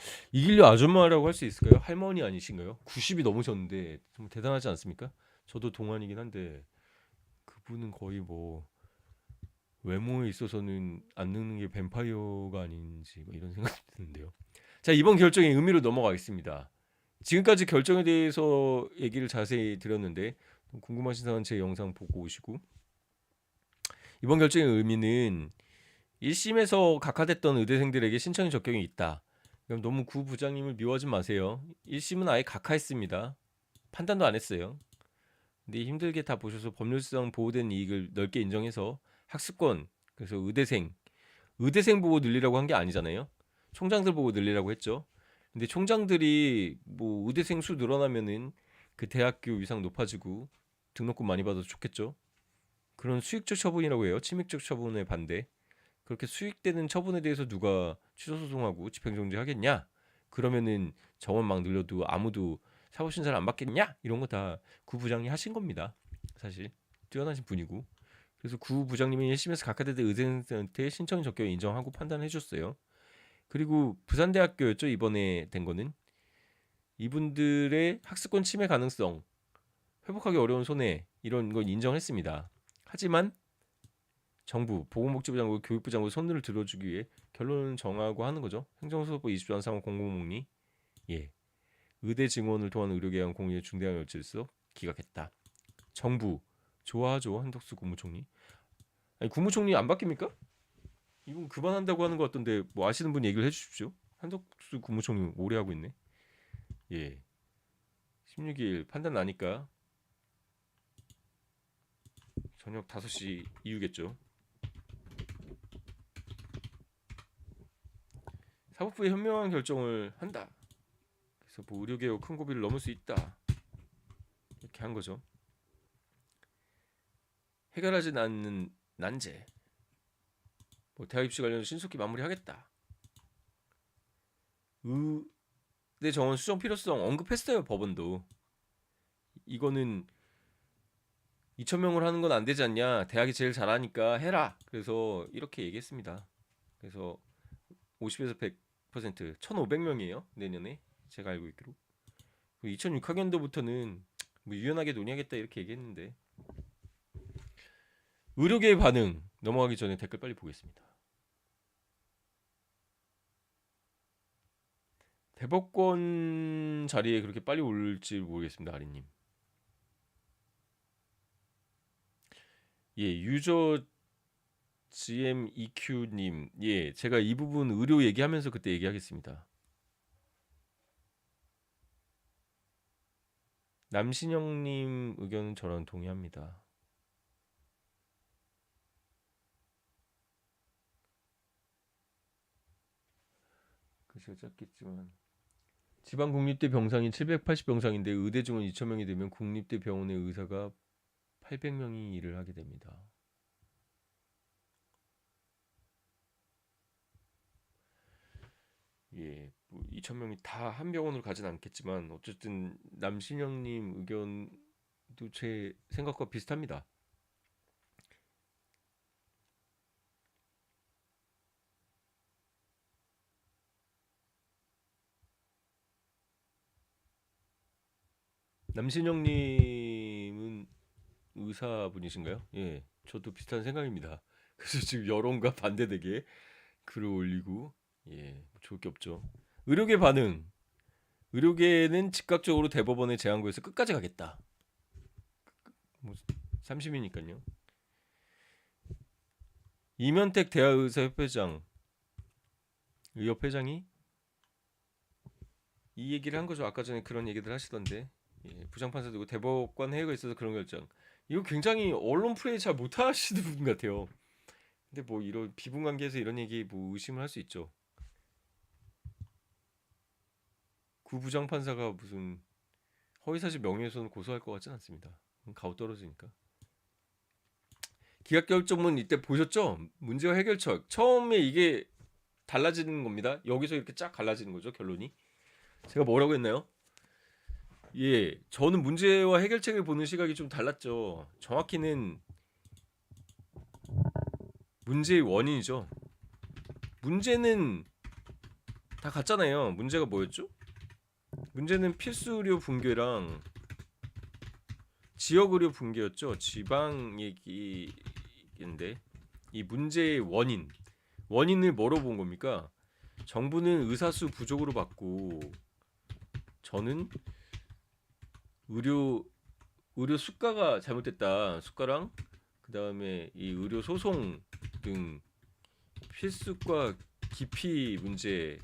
아줌마라고 할 수 있을까요? 할머니 아니신가요? 90이 넘으셨는데 좀 대단하지 않습니까? 저도 동안이긴 한데 그분은 거의 뭐 외모에 있어서는 안 늙는 게 뱀파이어가 아닌지 뭐 이런 생각이 드는데요. 자, 이번 결정의 의미로 넘어가겠습니다. 지금까지 결정에 대해서 얘기를 자세히 드렸는데 궁금하신 사람은 제 영상 보고 오시고 이번 결정의 의미는 1심에서 각하됐던 의대생들에게 신청이 적용이 있다. 그럼 너무 구 부장님을 미워하지 마세요. 1심은 아예 각하했습니다. 판단도 안 했어요. 근데 힘들게 다 보셔서 법률상 보호된 이익을 넓게 인정해서 학습권, 그래서 의대생 보고 늘리라고 한 게 아니잖아요. 총장들 보고 늘리라고 했죠. 근데 총장들이 뭐 의대생 수 늘어나면은 그 대학교 위상 높아지고 등록금 많이 받아도 좋겠죠. 그런 수익적 처분이라고 해요. 침익적 처분에 반대. 그렇게 수익되는 처분에 대해서 누가 취소소송하고 집행정지 하겠냐? 그러면은 정원 막 늘려도 아무도 사고 신고를 안 받겠냐? 이런 거 다 구 부장이 하신 겁니다. 사실 뛰어나신 분이고. 그래서 구 부장님이 1심에서 각하대대 의대생한테 신청 적격 인정하고 판단해 줬어요. 그리고 부산대학교였죠, 이번에 된 거는. 이분들의 학습권 침해 가능성, 회복하기 어려운 손해 이런 걸 인정했습니다. 하지만 정부, 보건복지부 장관, 교육부 장관 손을 들어주기 위해 결론을 정하고 하는 거죠. 행정소송법 20조 상호 공공복리. 예. 의대 증원을 통한 의료계약 공의의 중대한 열질서 기각했다. 정부 좋아하죠, 한덕수 국무총리. 아니, 국무총리 안 바뀝니까? 이분 그만한다고 하는 것 같던데 뭐 아시는 분 얘기를 해주십시오. 한덕수 국무총리 오래 하고 있네. 예. 16일 판단 나니까 저녁 5시 이후겠죠. 사법부의 현명한 결정을 한다. 그래서 뭐 의료개혁 큰 고비를 넘을 수 있다. 이렇게 한 거죠. 해결하지 않는 난제. 뭐 대학 입시 관련 신속히 마무리하겠다. 정원 수정 필요성 언급했어요. 법원도 이거는 2,000명을 하는 건 안 되지 않냐? 대학이 제일 잘하니까 해라. 그래서 이렇게 얘기했습니다. 그래서 50에서 100% 1,500명이에요. 내년에 제가 알고 있기로. 2006학년도부터는 뭐 유연하게 논의하겠다 이렇게 얘기했는데 의료계의 반응 넘어가기 전에 댓글 빨리 보겠습니다. 대법관 자리에 그렇게 빨리 올지 모르겠습니다. 아리님. 예, 유저 GMEQ님, 예, 제가 이 부분 의료 얘기하면서 그때 얘기하겠습니다. 남신영님 의견은 저랑 동의합니다. 글씨가 짧겠지만 지방 국립대 병상이 780 병상인데 의대 증원 2,000명이 되면 국립대 병원의 의사가 800명이 일을 하게 됩니다. 예, 뭐 2,000명이 다 한 병원으로 가진 않겠지만 어쨌든 남신영님 의견도 제 생각과 비슷합니다. 남신영님은 의사분이신가요? 예, 저도 비슷한 생각입니다. 그래서 지금 여론과 반대되게 글을 올리고 예, 좋을 게 없죠. 의료계 반응. 의료계는 즉각적으로 대법원에 재항고해서 끝까지 가겠다. 뭐 30이니까요. 이면택 대학의사협회장 의협회장이 이 얘기를 한 거죠. 아까 전에 그런 얘기들 하시던데 예, 부장판사 되고 대법관 회의가 있어서 그런 결정. 이거 굉장히 언론 플레이 잘 못하시는 분 같아요. 근데 뭐 이런 비분관계에서 이런 얘기 뭐 의심을 할 수 있죠. 구 부장판사가 무슨 허위사실 명예훼손 고소할 것 같진 않습니다. 가오 떨어지니까. 기각결정문 이때 보셨죠? 문제와 해결책. 처음에 이게 달라지는 겁니다. 여기서 이렇게 쫙 갈라지는 거죠, 결론이. 제가 뭐라고 했나요? 예, 저는 문제와 해결책을 보는 시각이 좀 달랐죠. 정확히는 문제의 원인이죠. 문제는 다 같잖아요. 문제가 뭐였죠? 문제는 필수 의료 붕괴랑 지역 의료 붕괴였죠. 지방 얘기인데 이 문제의 원인을 뭐로 본 겁니까? 정부는 의사수 부족으로 봤고 저는 의료 수가가 잘못됐다. 수가랑 그 다음에 이 의료 소송 등 필수과 기피 문제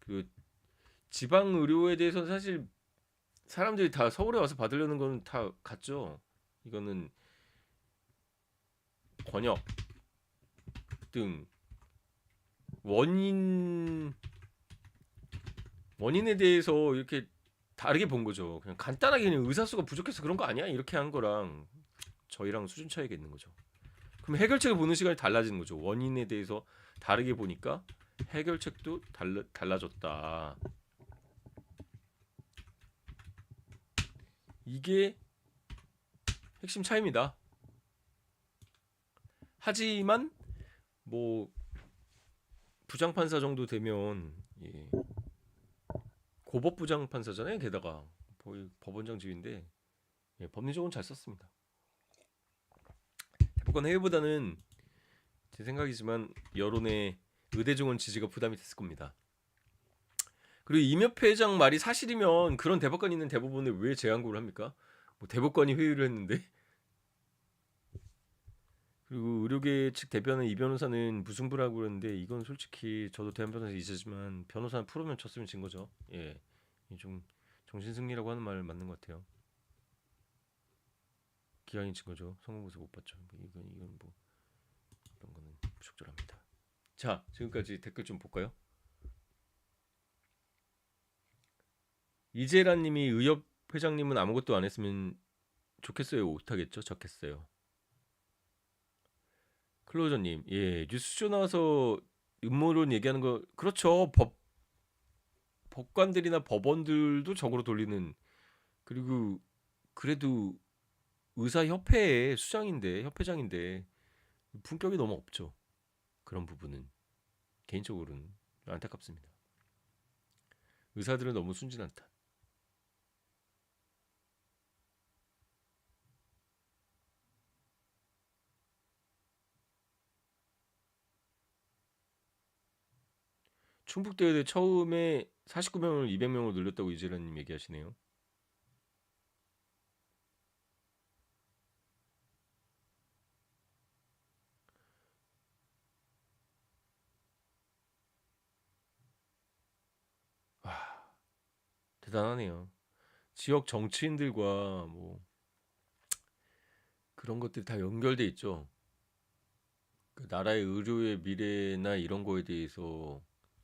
그 지방 의료에 대해서는 사실 사람들이 다 서울에 와서 받으려는 건 다 같죠. 이거는 권역 등 원인에 대해서 이렇게 다르게 본 거죠. 그냥 간단하게 그냥 의사수가 부족해서 그런 거 아니야? 이렇게 한 거랑 저희랑 수준 차이가 있는 거죠. 그럼 해결책을 보는 시간이 달라지는 거죠. 원인에 대해서 다르게 보니까 해결책도 달라졌다. 이게 핵심 차이입니다. 하지만 뭐 부장판사 정도 되면 예, 고법 부장판사잖아요. 게다가 법원장 지위인데 예, 법리적으로는 잘 썼습니다. 대법관 회의보다는 제 생각이지만 여론의 의대 증원 지지가 부담이 됐을 겁니다. 그리고 이명표 회장 말이 사실이면 그런 대법관 있는 대법원에 왜 재항고를 합니까? 뭐 대법관이 회의를 했는데 그리고 의료계 측 대변인 이 변호사는 무승부라고 그러는데 이건 솔직히 저도 대한 변호사 있었지만 변호사는 프로면 쳤으면 진 거죠. 예, 좀 정신승리라고 하는 말 맞는 것 같아요. 기한이 진 거죠. 성공고소 못 받죠. 이건 뭐 이런 거는 부적절합니다. 자, 지금까지 댓글 좀 볼까요? 이재란님이 의협 회장님은 아무것도 안 했으면 좋겠어요. 못하겠죠. 적겠어요. 클로저님, 예, 뉴스쇼 나와서 음모론 얘기하는 거 그렇죠. 법관들이나 법원들도 적으로 돌리는, 그리고 그래도 의사협회의 수장인데, 협회장인데 품격이 너무 없죠. 그런 부분은 개인적으로는 안타깝습니다. 의사들은 너무 순진하다. 충북대의대 처음에 49명을 200명으로 늘렸다고 이재란님 얘기하시네요. 와, 대단하네요. 지역 정치인들과 뭐 그런 것들이 다 연결돼 있죠. 그 나라의 의료의 미래나 이런 거에 대해서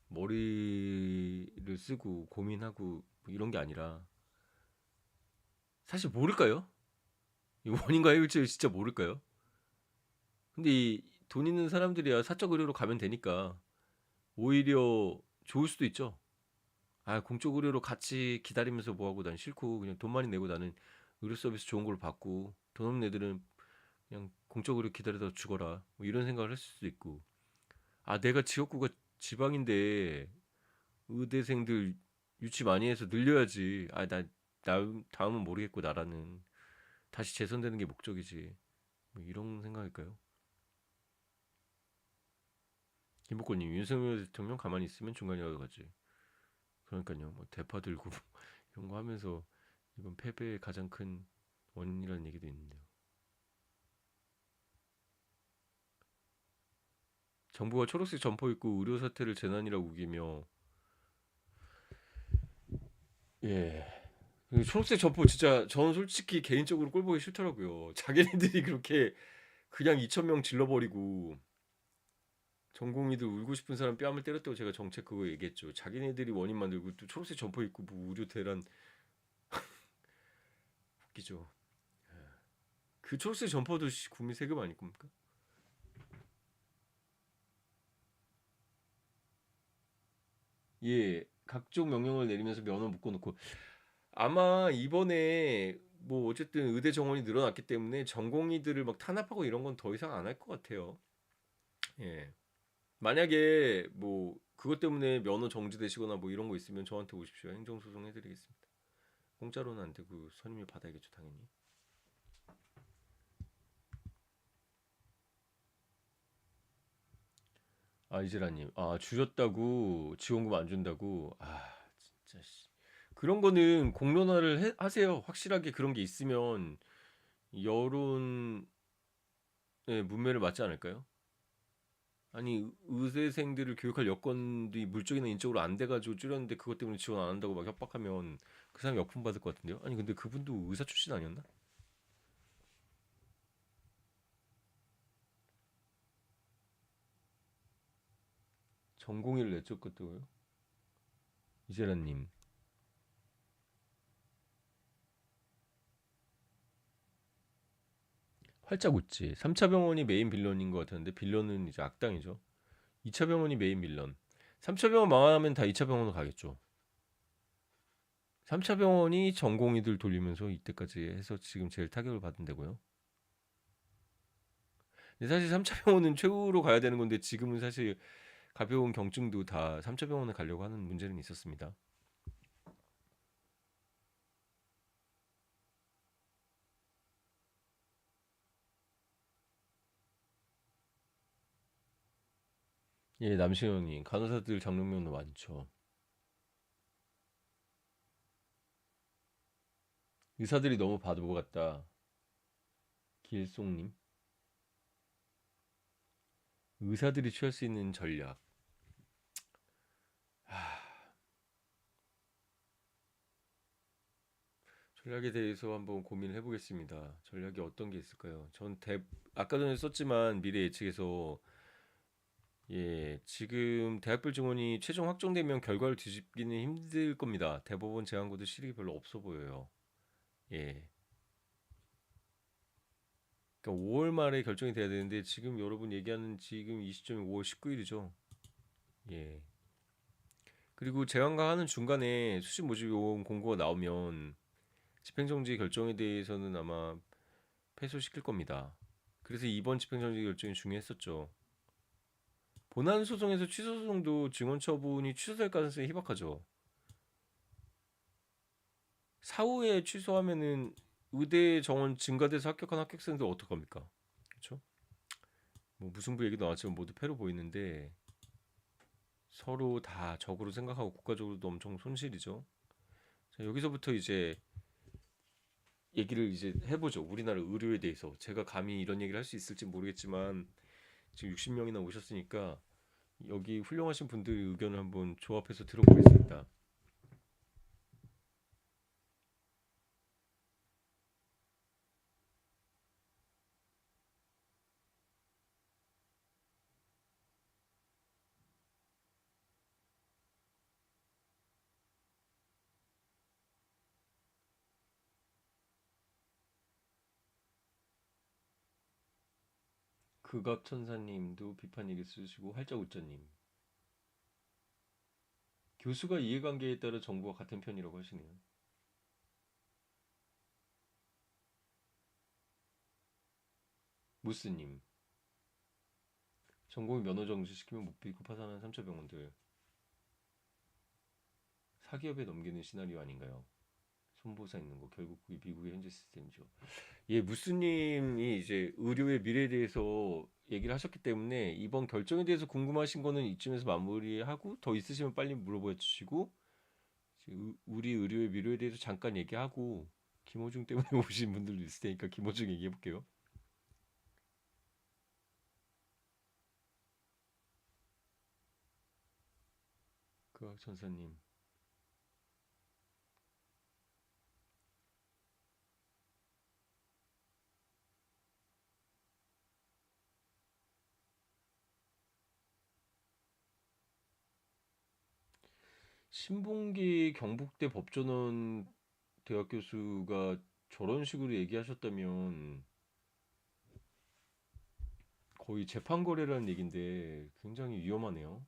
머리를 쓰고 고민하고 뭐 이런 게 아니라 사실 모를까요? 이 원인과 해결책을 진짜 모를까요? 근데 이 돈 있는 사람들이야 사적 의료로 가면 되니까 오히려 좋을 수도 있죠. 아, 공적 의료로 같이 기다리면서 뭐 하고 난 싫고 그냥 돈 많이 내고 나는 의료 서비스 좋은 걸 받고 돈 없는 애들은 그냥 공적 의료 기다리다 죽어라. 뭐 이런 생각을 했을 수도 있고. 아, 내가 지역구가 지방인데 의대생들 유치 많이 해서 늘려야지. 아, 다음은 모르겠고 나라는 다시 재선되는 게 목적이지. 뭐 이런 생각일까요? 김복권님, 윤석열 대통령 가만히 있으면 중간이라도 가지. 그러니까요, 뭐 대파 들고 이런 거 하면서 이건 패배의 가장 큰 원인이라는 얘기도 있는데요. 정부가 초록색 점퍼 입고 의료 사태를 재난이라고 우기며, 예. 그 초록색 점퍼 진짜 저는 솔직히 개인적으로 꼴 보기 싫더라고요. 자기네들이 그렇게 그냥 2,000명 질러버리고 전공의들 울고 싶은 사람 뺨을 때렸다고 제가 정책 그거 얘기했죠. 자기네들이 원인 만들고 또 초록색 점퍼 입고 뭐 의료 대란 웃기죠. 그 초록색 점퍼도 국민 세금 아닐 겁니까? 예, 각종 명령을 내리면서 면허 묶어놓고 아마 이번에 뭐 어쨌든 의대 정원이 늘어났기 때문에 전공의들을 막 탄압하고 이런 건 더 이상 안 할 것 같아요. 예. 만약에 뭐 그것 때문에 면허 정지되시거나 뭐 이런 거 있으면 저한테 오십시오. 행정소송 해드리겠습니다. 공짜로는 안 되고 선임료 받아야겠죠, 당연히. 아, 이재라님. 아, 줄였다고 지원금 안 준다고. 아, 진짜 씨. 그런 거는 공론화를 하세요. 확실하게 그런 게 있으면 여론의 문매를 맞지 않을까요? 아니 의대생들을 교육할 여건이 물적이나 인적으로 안 돼가지고 줄였는데 그것 때문에 지원 안 한다고 막 협박하면 그 사람 역풍 받을 것 같은데요? 아니 근데 그분도 의사 출신 아니었나? 전공의를 내쫓겠다고요? 이재란님 활짝 웃지. 3차 병원이 메인 빌런인 것 같았는데 빌런은 이제 악당이죠. 2차 병원이 메인 빌런. 3차 병원 망하면 다 2차 병원으로 가겠죠. 3차 병원이 전공의들 돌리면서 이때까지 해서 지금 제일 타격을 받은 데고요. 근데 사실 3차 병원은 최후로 가야 되는 건데 지금은 사실 가벼운 경증도 다 3차 병원에 가려고 하는 문제는 있었습니다. 예, 남신원님 간호사들 장롱면허 많죠. 의사들이 너무 바보 같다. 길송님 의사들이 취할 수 있는 전략. 전략에 대해서 한번 고민을 해보겠습니다. 전략이 어떤 게 있을까요? 아까 전에 썼지만 미래 예측에서 예, 지금 대학별 증원이 최종 확정되면 결과를 뒤집기는 힘들 겁니다. 대법원 재항고도 실익이 별로 없어 보여요. 예. 그러니까 5월 말에 결정이 돼야 되는데 지금 여러분 얘기하는 지금 이 시점이 5월 19일이죠. 예. 그리고 재환강하는 중간에 수신 모집 요원 공고가 나오면 집행정지 결정에 대해서는 아마 패소시킬 겁니다. 그래서 이번 집행정지 결정이 중요했었죠. 본안 소송에서 취소 소송도 증언 처분이 취소될 가능성이 희박하죠. 사후에 취소하면은 의대 정원 증가돼서 합격한 합격생들 어떡합니까? 그렇죠? 뭐 무승부 얘기 나왔지만 모두 패로 보이는데 서로 다 적으로 생각하고 국가적으로도 엄청 손실이죠. 자, 여기서부터 이제 얘기를 이제 해보죠. 우리나라 의료에 대해서 제가 감히 이런 얘기를 할 수 있을지 모르겠지만 지금 60명이나 오셨으니까 여기 훌륭하신 분들의 의견을 한번 조합해서 들어보겠습니다. 극악천사님도 비판 얘기 쓰시고 활짝웃자님 교수가 이해관계에 따라 정부와 같은 편이라고 하시네요. 무스님 전공이 면허 정지시키면 못 믿고 파산한 3차 병원들 사기업에 넘기는 시나리오 아닌가요? 손보사 있는 거 결국 그게 미국의 현재 시스템이죠. 예, 무스님이 이제 의료의 미래에 대해서 얘기를 하셨기 때문에 이번 결정에 대해서 궁금하신 거는 이쯤에서 마무리하고 더 있으시면 빨리 물어봐 주시고 우리 의료의 미래에 대해서 잠깐 얘기하고 김호중 때문에 오신 분들도 있을 테니까 김호중 얘기해 볼게요. 그 전사님 신봉기 경북대 법전원 대학 교수가 저런 식으로 얘기하셨다면 거의 재판 거래라는 얘긴데 굉장히 위험하네요.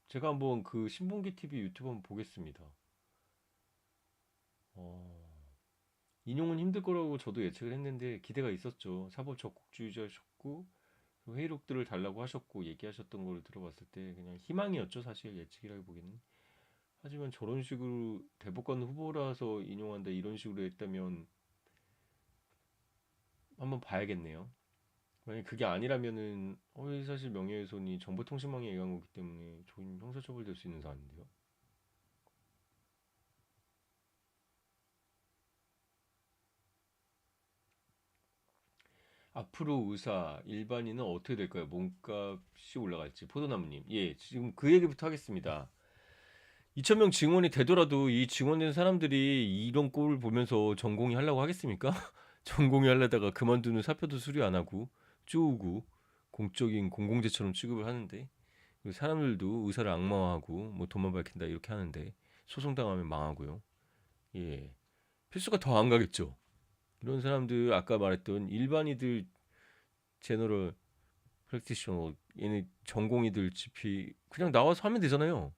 제가 한번 그 신봉기 TV 유튜브 한번 보겠습니다. 어, 인용은 힘들 거라고 저도 예측을 했는데 기대가 있었죠. 사법 적극주의자셨고 회의록들을 달라고 하셨고 얘기하셨던 걸 들어봤을 때 그냥 희망이었죠. 사실 예측이라고 보기는. 하지만 저런 식으로 대법관 후보라서 인용한다 이런 식으로 했다면 한번 봐야겠네요. 만약 그게 아니라면은 허위사실 명예훼손이 정보통신망에 의한 거기 때문에 좀 형사처벌될 수 있는 사안인데요. 앞으로 의사 일반인은 어떻게 될까요? 몸값이 올라갈지 포도나무님. 예, 지금 그 얘기부터 하겠습니다. 2,000명 증원이 되더라도 이 증원된 사람들이 이런 꼴을 보면서 전공의 하려고 하겠습니까? 전공의 하려다가 그만두는 사표도 수리 안 하고 쪼우고 공적인 공공재처럼 취급을 하는데 사람들도 의사를 악마화하고 뭐 돈만 밝힌다 이렇게 하는데 소송당하면 망하고요. 예, 필수가 더 안 가겠죠. 이런 사람들 아까 말했던 일반이들 제너럴 프랙티셔너 얘네 전공의들 GP 그냥 나와서 하면 되잖아요.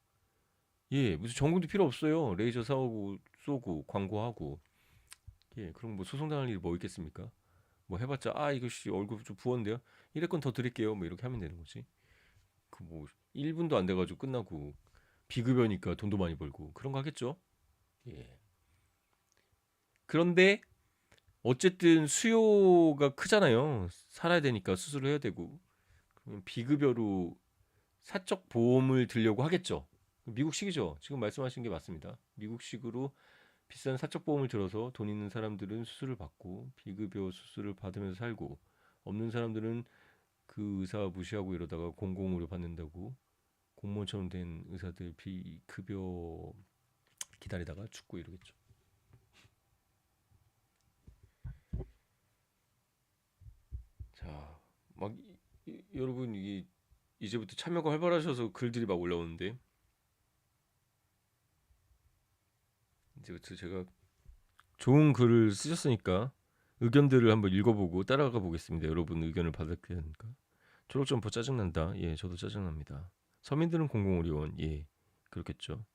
예, 무슨 전공도 필요 없어요. 레이저 사오고 쏘고 광고하고 예, 그럼 뭐 소송당할 일이 뭐 있겠습니까? 뭐 해봤자 아 이거 씨 얼굴 좀 부었는데요. 1회권 더 드릴게요. 뭐 이렇게 하면 되는 거지. 그 뭐 1분도 안 돼가지고 끝나고 비급여니까 돈도 많이 벌고 그런 거 하겠죠. 예. 그런데 어쨌든 수요가 크잖아요. 살아야 되니까 수술을 해야 되고 그러면 비급여로 사적 보험을 들려고 하겠죠. 미국식이죠. 지금 말씀하신 게 맞습니다. 미국식으로 비싼 사적 보험을 들어서 돈 있는 사람들은 수술을 받고 비급여 수술을 받으면서 살고 없는 사람들은 그 의사 무시하고 이러다가 공공의료 받는다고 공무원처럼 된 의사들 비급여 기다리다가 죽고 이러겠죠. 자, 막 여러분 이게 이제부터 참여가 활발하셔서 글들이 막 올라오는데 이제부터 제가 좋은 글을 쓰셨으니까 의견들을 한번 읽어보고 따라가 보겠습니다. 여러분 의견을 받을 테니까. 졸업점포 짜증난다. 예, 저도 짜증납니다. 서민들은 공공의료원. 예, 그렇겠죠.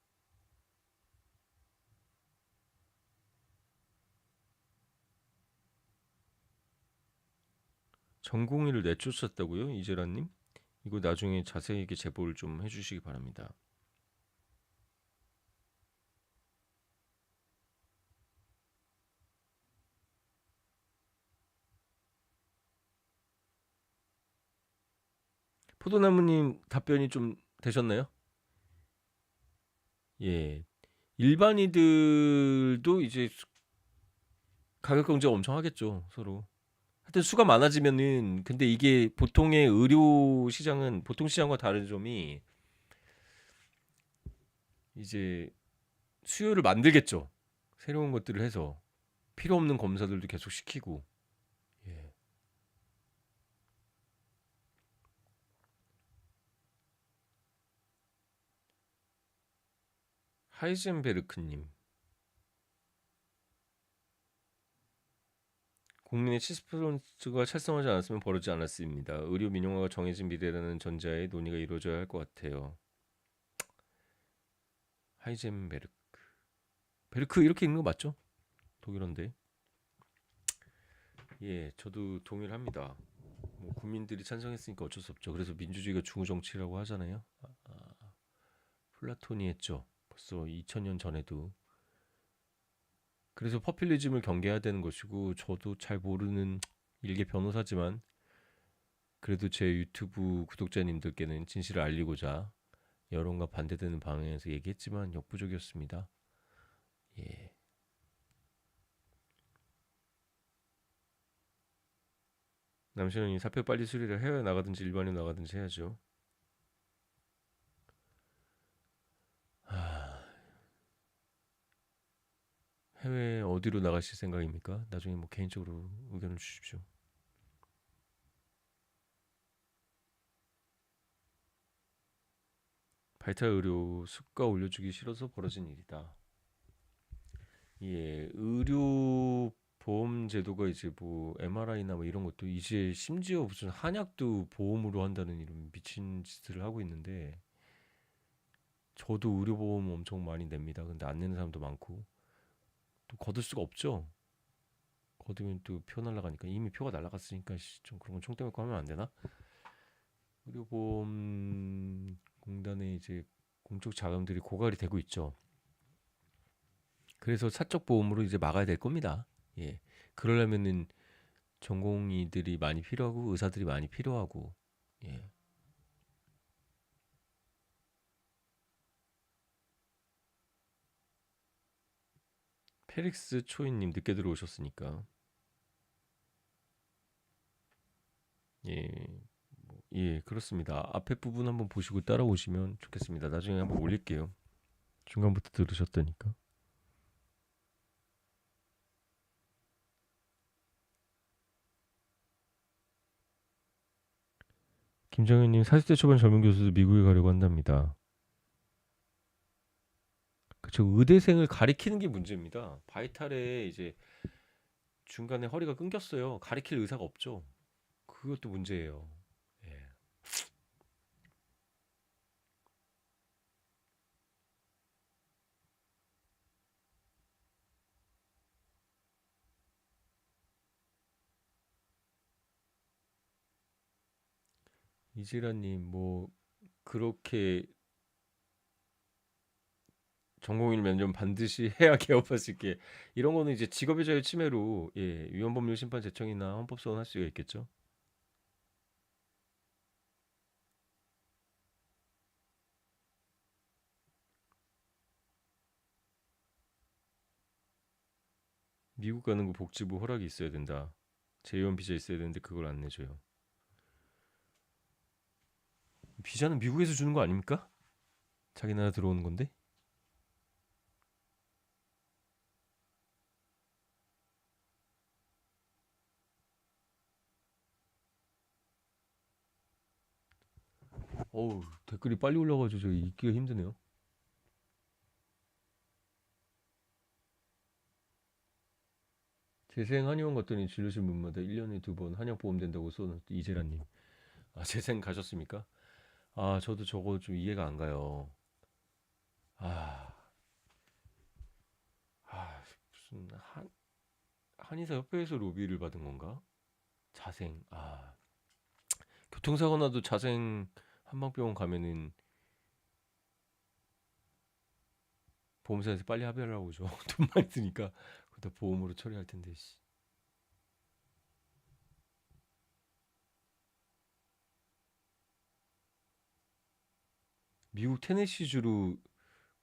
전공의를 내쫓았다고요? 이재란님? 이거 나중에 자세하게 제보를 좀 해주시기 바랍니다. 포도나무님 답변이 좀 되셨나요? 예. 일반인들도 이제 가격 경쟁 엄청 하겠죠, 서로. 하여튼 수가 많아지면은 근데 이게 보통의 의료 시장은 보통 시장과 다른 점이 이제 수요를 만들겠죠. 새로운 것들을 해서 필요 없는 검사들도 계속 시키고. 예. 하이젠베르크님. 국민의 70%가 찬성하지 않았으면 벌어지지 않았습니다. 의료 민영화가 정해진 미래라는 전제하에 논의가 이루어져야 할 것 같아요. 하이젠베르크. 베르크 이렇게 읽는 거 맞죠? 독일어인데. 예, 저도 동의를 합니다. 뭐 국민들이 찬성했으니까 어쩔 수 없죠. 그래서 민주주의가 중우 정치라고 하잖아요. 플라톤이 했죠. 벌써 2000년 전에도. 그래서 퍼퓰리즘을 경계해야 되는 것이고 저도 잘 모르는 일개 변호사지만 그래도 제 유튜브 구독자님들께는 진실을 알리고자 여론과 반대되는 방향에서 얘기했지만 역부족이었습니다. 예. 남신원이 사표 빨리 수리를 해외 나가든지 일반인 나가든지 해야죠. 해외 어디로 나가실 생각입니까? 나중에 뭐 개인적으로 의견을 주십시오. 바이탈 의료 수가 올려주기 싫어서 벌어진 일이다. 예, 의료 보험 제도가 이제 뭐 MRI나 뭐 이런 것도 이제 심지어 무슨 한약도 보험으로 한다는 이런 미친 짓을 하고 있는데 저도 의료보험 엄청 많이 냅니다. 근데 안 내는 사람도 많고 또 거둘 수가 없죠. 거두면 또 표 날라가니까 이미 표가 날라갔으니까 좀 그런 건 총대 맞고 하면 안 되나? 의료보험 공단에 이제 공적 자금들이 고갈이 되고 있죠. 그래서 사적 보험으로 이제 막아야 될 겁니다. 예. 그러려면은 전공의들이 많이 필요하고 의사들이 많이 필요하고 예. 페릭스 초이님 늦게 들어오셨으니까 예. 예, 그렇습니다. 앞에 부분 한번 보시고 따라오시면 좋겠습니다. 나중에 한번 올릴게요. 중간부터 들으셨다니까. 김정현님 40대 초반 젊은 교수도 미국에 가려고 한답니다. 그쵸, 의대생을 가리키는 게 문제입니다. 바이탈에 이제 중간에 허리가 끊겼어요. 가리킬 의사가 없죠. 그것도 문제예요. 예. 이지라님 뭐 그렇게 전공일 면접 반드시 해야 개업할 수 있게 이런 거는 이제 직업의 자유 침해로 예, 위헌법률 심판 제청이나 헌법소원 할 수가 있겠죠. 미국 가는 거 복지부 허락이 있어야 된다. 제1 비자 있어야 되는데 그걸 안 내줘요. 비자는 미국에서 주는 거 아닙니까? 자기 나라 들어오는 건데. 어우, 댓글이 빨리 올라가지고 저 읽기가 힘드네요. 재생 한의원 갔더니 진료실 문마다 1년에 2번 한약 보험 된다고 써놓 이재란님. 아, 재생 가셨습니까? 아, 저도 저거 좀 이해가 안 가요. 아, 무슨 한의사 협회에서 로비를 받은 건가? 자생. 아, 교통사고 나도 자생 한방병원 가면은 보험사에서 빨리 합의하라고 줘. 돈 많이 드니까 그다 보험으로 처리할 텐데. 씨. 미국 테네시주로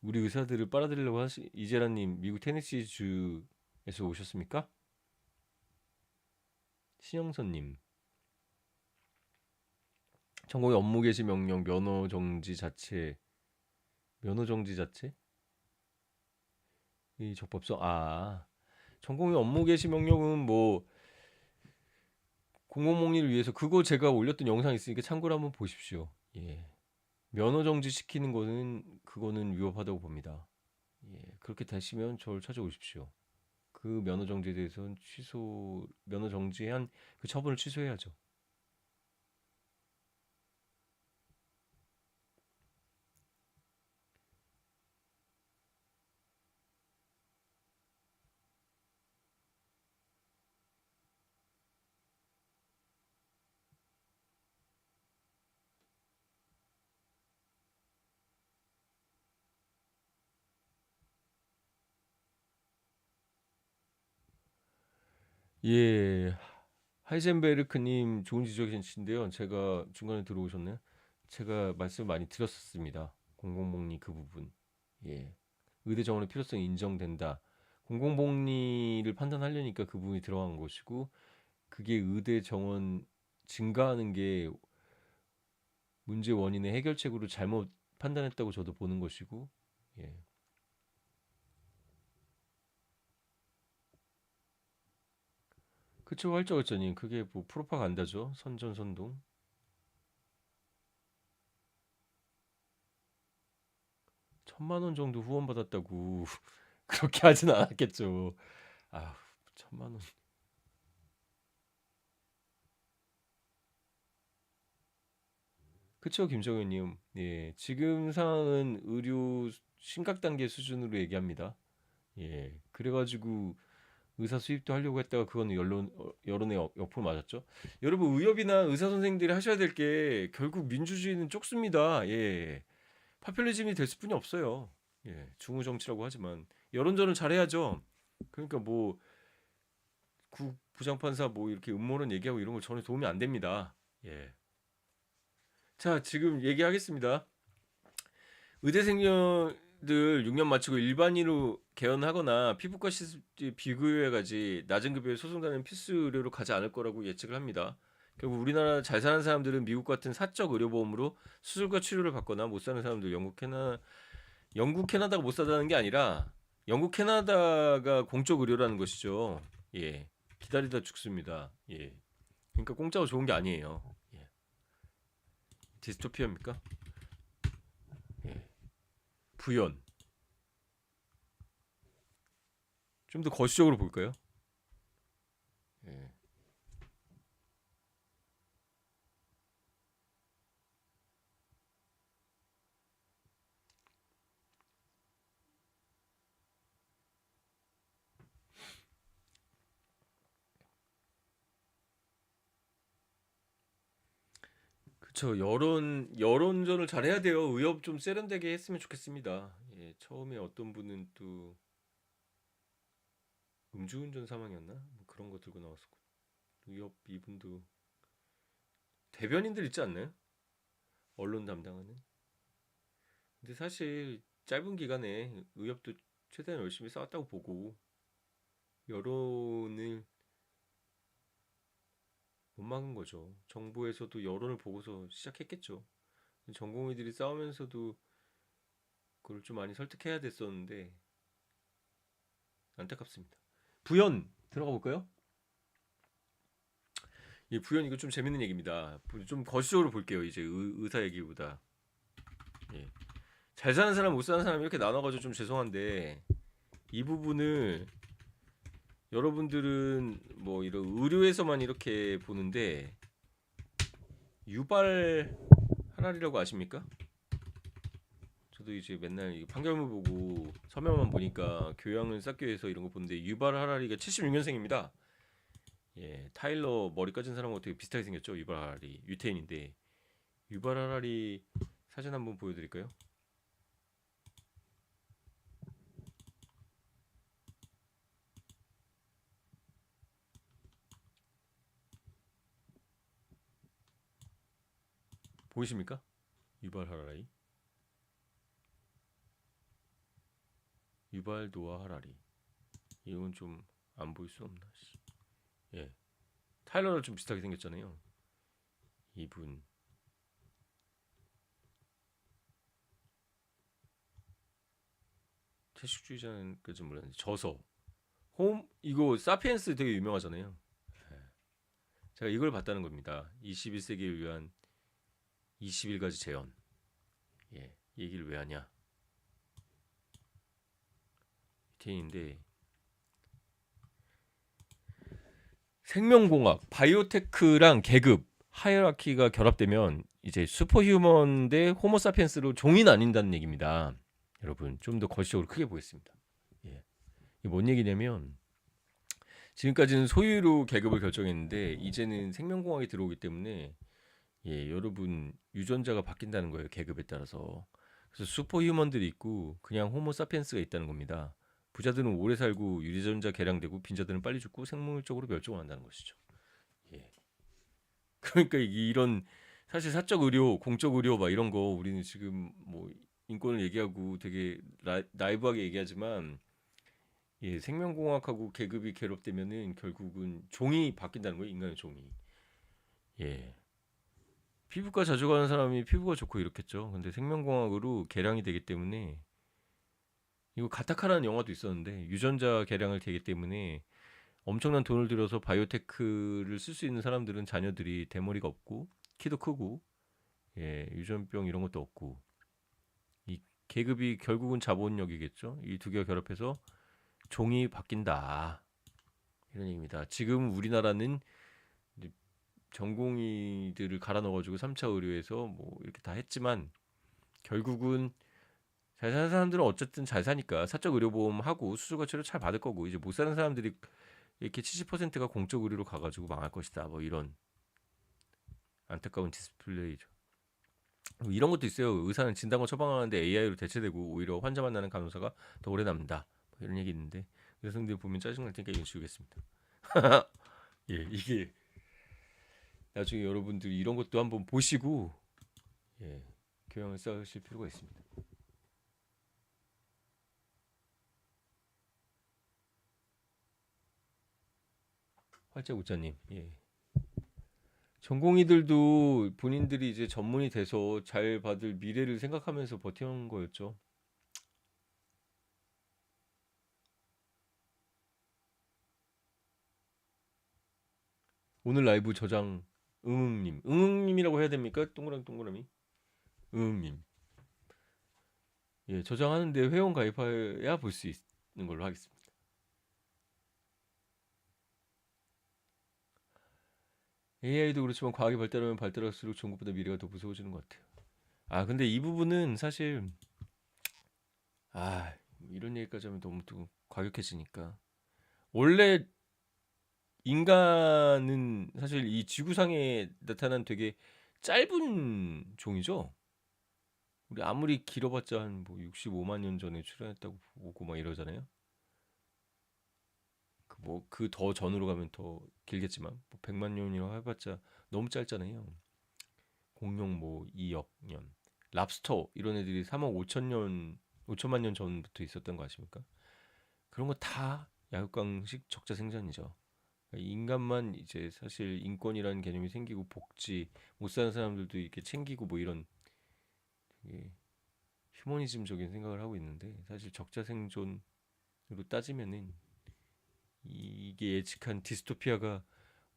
우리 의사들을 빨아들이려고 하시 이재라님 미국 테네시주에서 오셨습니까? 신영선님 전공의 업무 개시 명령 면허 정지 자체 이 적법성 전공의 업무 개시 명령은 뭐 공공복리를 위해서 그거 제가 올렸던 영상 있으니까 참고로 한번 보십시오. 예. 면허 정지 시키는 거는 그거는 위법하다고 봅니다. 예. 그렇게 되시면 저를 찾아오십시오. 그 면허 정지에 대해서는 면허 정지한 그 처분을 취소해야죠. 예. 하이젠베르크님 좋은 지적이신데요. 제가 중간에 들어오셨네요. 제가 말씀 많이 드렸었습니다. 공공복리 그 부분. 예. 의대 정원의 필요성이 인정된다. 공공복리를 판단하려니까 그 부분이 들어간 것이고 그게 의대 정원 증가하는 게 문제 원인의 해결책으로 잘못 판단했다고 저도 보는 것이고 예. 그쵸 활자였잖니 그게 뭐 프로파간다죠 선전선동 1,000만 원 정도 후원 받았다고 그렇게 하진 않았겠죠 아 1,000만 원 그쵸 김정현님 예 지금 상황은 의료 심각 단계 수준으로 얘기합니다 예 그래가지고 의사 수입도 하려고 했다가 그거는 여론의 역풍 맞았죠. 여러분 의협이나 의사 선생님들이 하셔야 될 게 결국 민주주의는 쪽수입니다. 예. 파퓰리즘이 될 수뿐이 없어요. 예. 중우 정치라고 하지만 여론전을 잘해야죠. 그러니까 뭐 부장판사 뭐 이렇게 음모론 얘기하고 이런 거 전혀 도움이 안 됩니다. 예. 자 지금 얘기하겠습니다. 의대생들 6년 마치고 일반의로 개원하거나 피부과 시술 비교해가지 낮은 급여의 소송단은 필수 의료로 가지 않을 거라고 예측을 합니다. 결국 우리나라 잘 사는 사람들은 미국 같은 사적 의료보험으로 수술과 치료를 받거나 못 사는 사람들 영국 캐나다가 못 사다는 게 아니라 영국 캐나다가 공적 의료라는 것이죠. 예, 기다리다 죽습니다. 예, 그러니까 공짜가 좋은 게 아니에요. 예. 디스토피아입니까? 예. 부연 좀 더 거시적으로 볼까요? 예. 그쵸 여론전을 잘해야 돼요. 의협 좀 세련되게 했으면 좋겠습니다. 예, 처음에 어떤 분은 또 음주운전 사망이었나? 뭐 그런 거 들고 나왔었고 의협 이분도 대변인들 있지 않나요? 언론 담당하는. 근데 사실 짧은 기간에 의협도 최대한 열심히 싸웠다고 보고 여론을 못 막은 거죠. 정부에서도 여론을 보고서 시작했겠죠. 전공의들이 싸우면서도 그걸 좀 많이 설득해야 됐었는데 안타깝습니다. 부연 들어가 볼까요? 예, 부연 이거 좀 재밌는 얘기입니다. 좀 거시적으로 볼게요. 이제 의사 얘기보다. 예. 잘 사는 사람 못 사는 사람 이렇게 나눠가지고 좀 죄송한데 이 부분을 여러분들은 뭐 이런 의료에서만 이렇게 보는데 유발 하라리라고 아십니까? 저도 이제 맨날 이 판결문 보고 서면만 보니까 교양을 쌓기 위해서 이런 거 보는데 유발 하라리가 76년생입니다. 예, 타일러 머리 까진 사람하고 되게 비슷하게 생겼죠. 유발 하라리 유태인인데 유발 하라리 사진 한번 보여드릴까요? 보이십니까? 유발 하라리 유발 노아 하라리 이건 좀 안 보일 수 없나? 예, 타일러랑 좀 비슷하게 생겼잖아요. 이분 채식주의자는까지 몰랐는데 저서 홈 이거 사피엔스 되게 유명하잖아요. 제가 이걸 봤다는 겁니다. 21세기를 위한 21가지 재현. 예, 이 얘기를 왜 하냐? 유태인인데 생명공학, 바이오테크랑 계급, 하이라키가 결합되면 이제 슈퍼휴먼 대 호모사피엔스로 종이 나뉜다는 얘기입니다. 여러분 좀 더 거시적으로 크게 보겠습니다. 예. 이게 뭔 얘기냐면 지금까지는 소유로 계급을 결정했는데 이제는 생명공학이 들어오기 때문에 예, 여러분 유전자가 바뀐다는 거예요. 계급에 따라서. 그래서 슈퍼휴먼들이 있고 그냥 호모사피엔스가 있다는 겁니다. 부자들은 오래 살고 유전자 개량되고 빈자들은 빨리 죽고 생물적으로 멸종을 한다는 것이죠. 예. 그러니까 이런 사실 사적 의료, 공적 의료 막 이런 거 우리는 지금 뭐 인권을 얘기하고 되게 나이브하게 얘기하지만 예, 생명공학하고 계급이 결합되면은 결국은 종이 바뀐다는 거예요. 인간의 종이. 예. 피부과 자주 가는 사람이 피부가 좋고 이렇겠죠. 근데 생명공학으로 개량이 되기 때문에 이거 가타카라는 영화도 있었는데 유전자 개량을 되기 때문에 엄청난 돈을 들여서 바이오테크를 쓸 수 있는 사람들은 자녀들이 대머리가 없고 키도 크고 예, 유전병 이런 것도 없고 이 계급이 결국은 자본력이겠죠. 이 두 개가 결합해서 종이 바뀐다 이런 얘기입니다. 지금 우리나라는 전공의들을 갈아 넣어가지고 3차 의료에서 뭐 이렇게 다 했지만 결국은 잘 사는 사람들은 어쨌든 잘 사니까 사적 의료보험 하고 수술과 치료 잘 받을 거고 이제 못 사는 사람들이 이렇게 70%가 공적 의료로 가가지고 망할 것이다 뭐 이런 안타까운 디스플레이죠. 뭐 이런 것도 있어요. 의사는 진단과 처방하는데 AI로 대체되고 오히려 환자 만나는 간호사가 더 오래 남는다 뭐 이런 얘기 있는데 여성들 보면 짜증날 테니까 이건 지우겠습니다. 예, 이게 나중에 여러분들이 이런 것도 한번 보시고 예, 교양을 쌓으실 필요가 있습니다. 활짝 웃자님, 예. 전공의들도 본인들이 이제 전문이 돼서 잘 받을 미래를 생각하면서 버텨온 거였죠. 오늘 라이브 저장 응응님, 응응님이라고 해야 됩니까? 동그라미 동그라미, 응응님. 예, 저장하는데 회원 가입해야 볼 수 있는 걸로 하겠습니다. AI도 그렇지만 과학이 발달하면 발달할수록 전국보다 미래가 더 무서워지는 것 같아요. 아, 근데 이 부분은 사실 아, 이런 얘기까지 하면 너무 또 과격해지니까. 원래 인간은 사실 이 지구상에 나타난 되게 짧은 종이죠. 우리 아무리 길어봤자 한 뭐 65만 년 전에 출현했다고 보고 막 이러잖아요. 그 뭐 그 더 전으로 가면 더 길겠지만 뭐 100만 년이라고 해봤자 너무 짧잖아요. 공룡 뭐 2억 년, 랍스터 이런 애들이 3억 5천 년, 5천만 년 전부터 있었던 거 아십니까? 그런 거 다 약육강식 적자 생산이죠. 그러니까 인간만 이제 사실 인권이라는 개념이 생기고 복지 못 사는 사람들도 이렇게 챙기고 뭐 이런 되게 휴머니즘적인 생각을 하고 있는데 사실 적자 생존으로 따지면은 이게 예측한 디스토피아가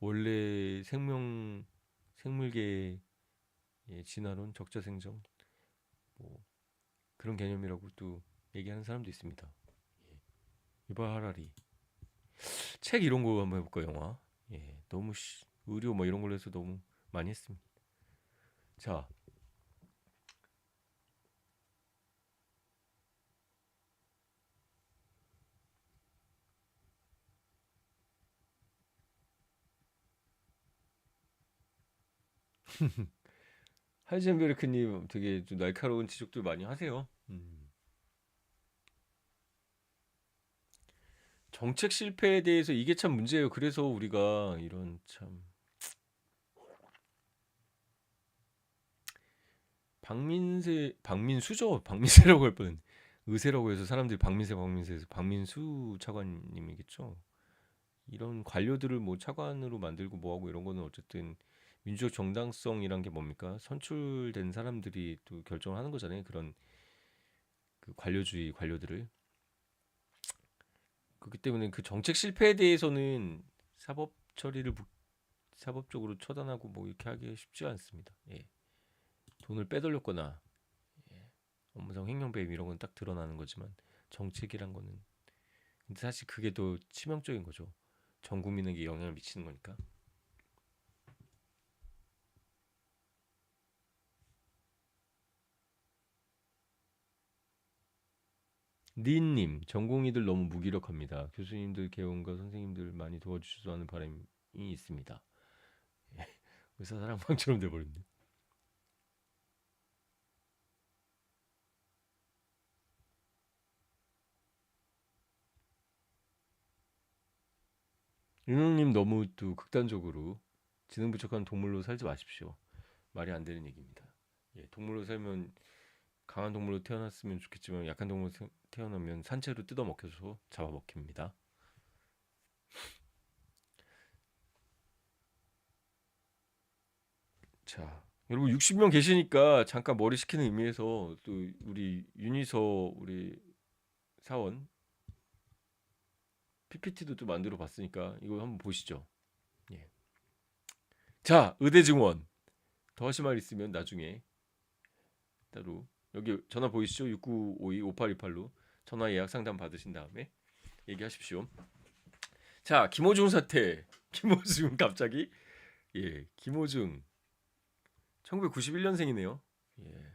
원래 생물계의 진화론 적자 생존 뭐 그런 개념이라고 또 얘기하는 사람도 있습니다. 유발 하라리 책 이런 거 한번 해볼까 영화? 예, 너무 의료 뭐 이런 걸로 해서 너무 많이 했습니다. 자, 하이젠베르크님 되게 좀 날카로운 지적들 많이 하세요. 정책 실패에 대해서 이게 참 문제예요. 그래서 우리가 이런 참 박민수죠. 박민세라고 할 뻔했네. 의세라고 해서 사람들이 박민세에서 박민수 차관님이겠죠. 이런 관료들을 뭐 차관으로 만들고 뭐하고 이런 거는 어쨌든 민주적 정당성이란 게 뭡니까? 선출된 사람들이 또 결정을 하는 거잖아요. 그런 그 관료주의 관료들을. 그렇기 때문에 그 정책 실패에 대해서는 사법 처리를 사법적으로 처단하고 뭐 이렇게 하기 쉽지 않습니다. 예. 돈을 빼돌렸거나 예. 업무상 횡령배임 이런 건 딱 드러나는 거지만 정책이란 거는 근데 사실 그게 더 치명적인 거죠. 전 국민에게 영향을 미치는 거니까. 니님, 전공의들 너무 무기력합니다. 교수님들, 개원과 선생님들 많이 도와주셔서 하는 바람이 있습니다. 예. 의사 사랑방처럼 돼버렸네. 윤호님 너무 또 극단적으로 지능부족한 동물로 살지 마십시오. 말이 안 되는 얘기입니다. 예, 동물로 살면 강한 동물로 태어났으면 좋겠지만 약한 동물로 태어나면 산채로 뜯어먹혀서 잡아먹힙니다. 자, 여러분 60명 계시니까 잠깐 머리 식히는 의미에서 또 우리 윤희서 우리 사원 PPT도 또 만들어 봤으니까 이거 한번 보시죠. 예. 자, 의대 증원. 더 하실 말 있으면 나중에 따로 여기 전화 보이시죠? 6952-5828로 전화 예약 상담 받으신 다음에 얘기하십시오. 자, 김호중 사태. 김호중 갑자기 예, 김호중 1991년생이네요. 예.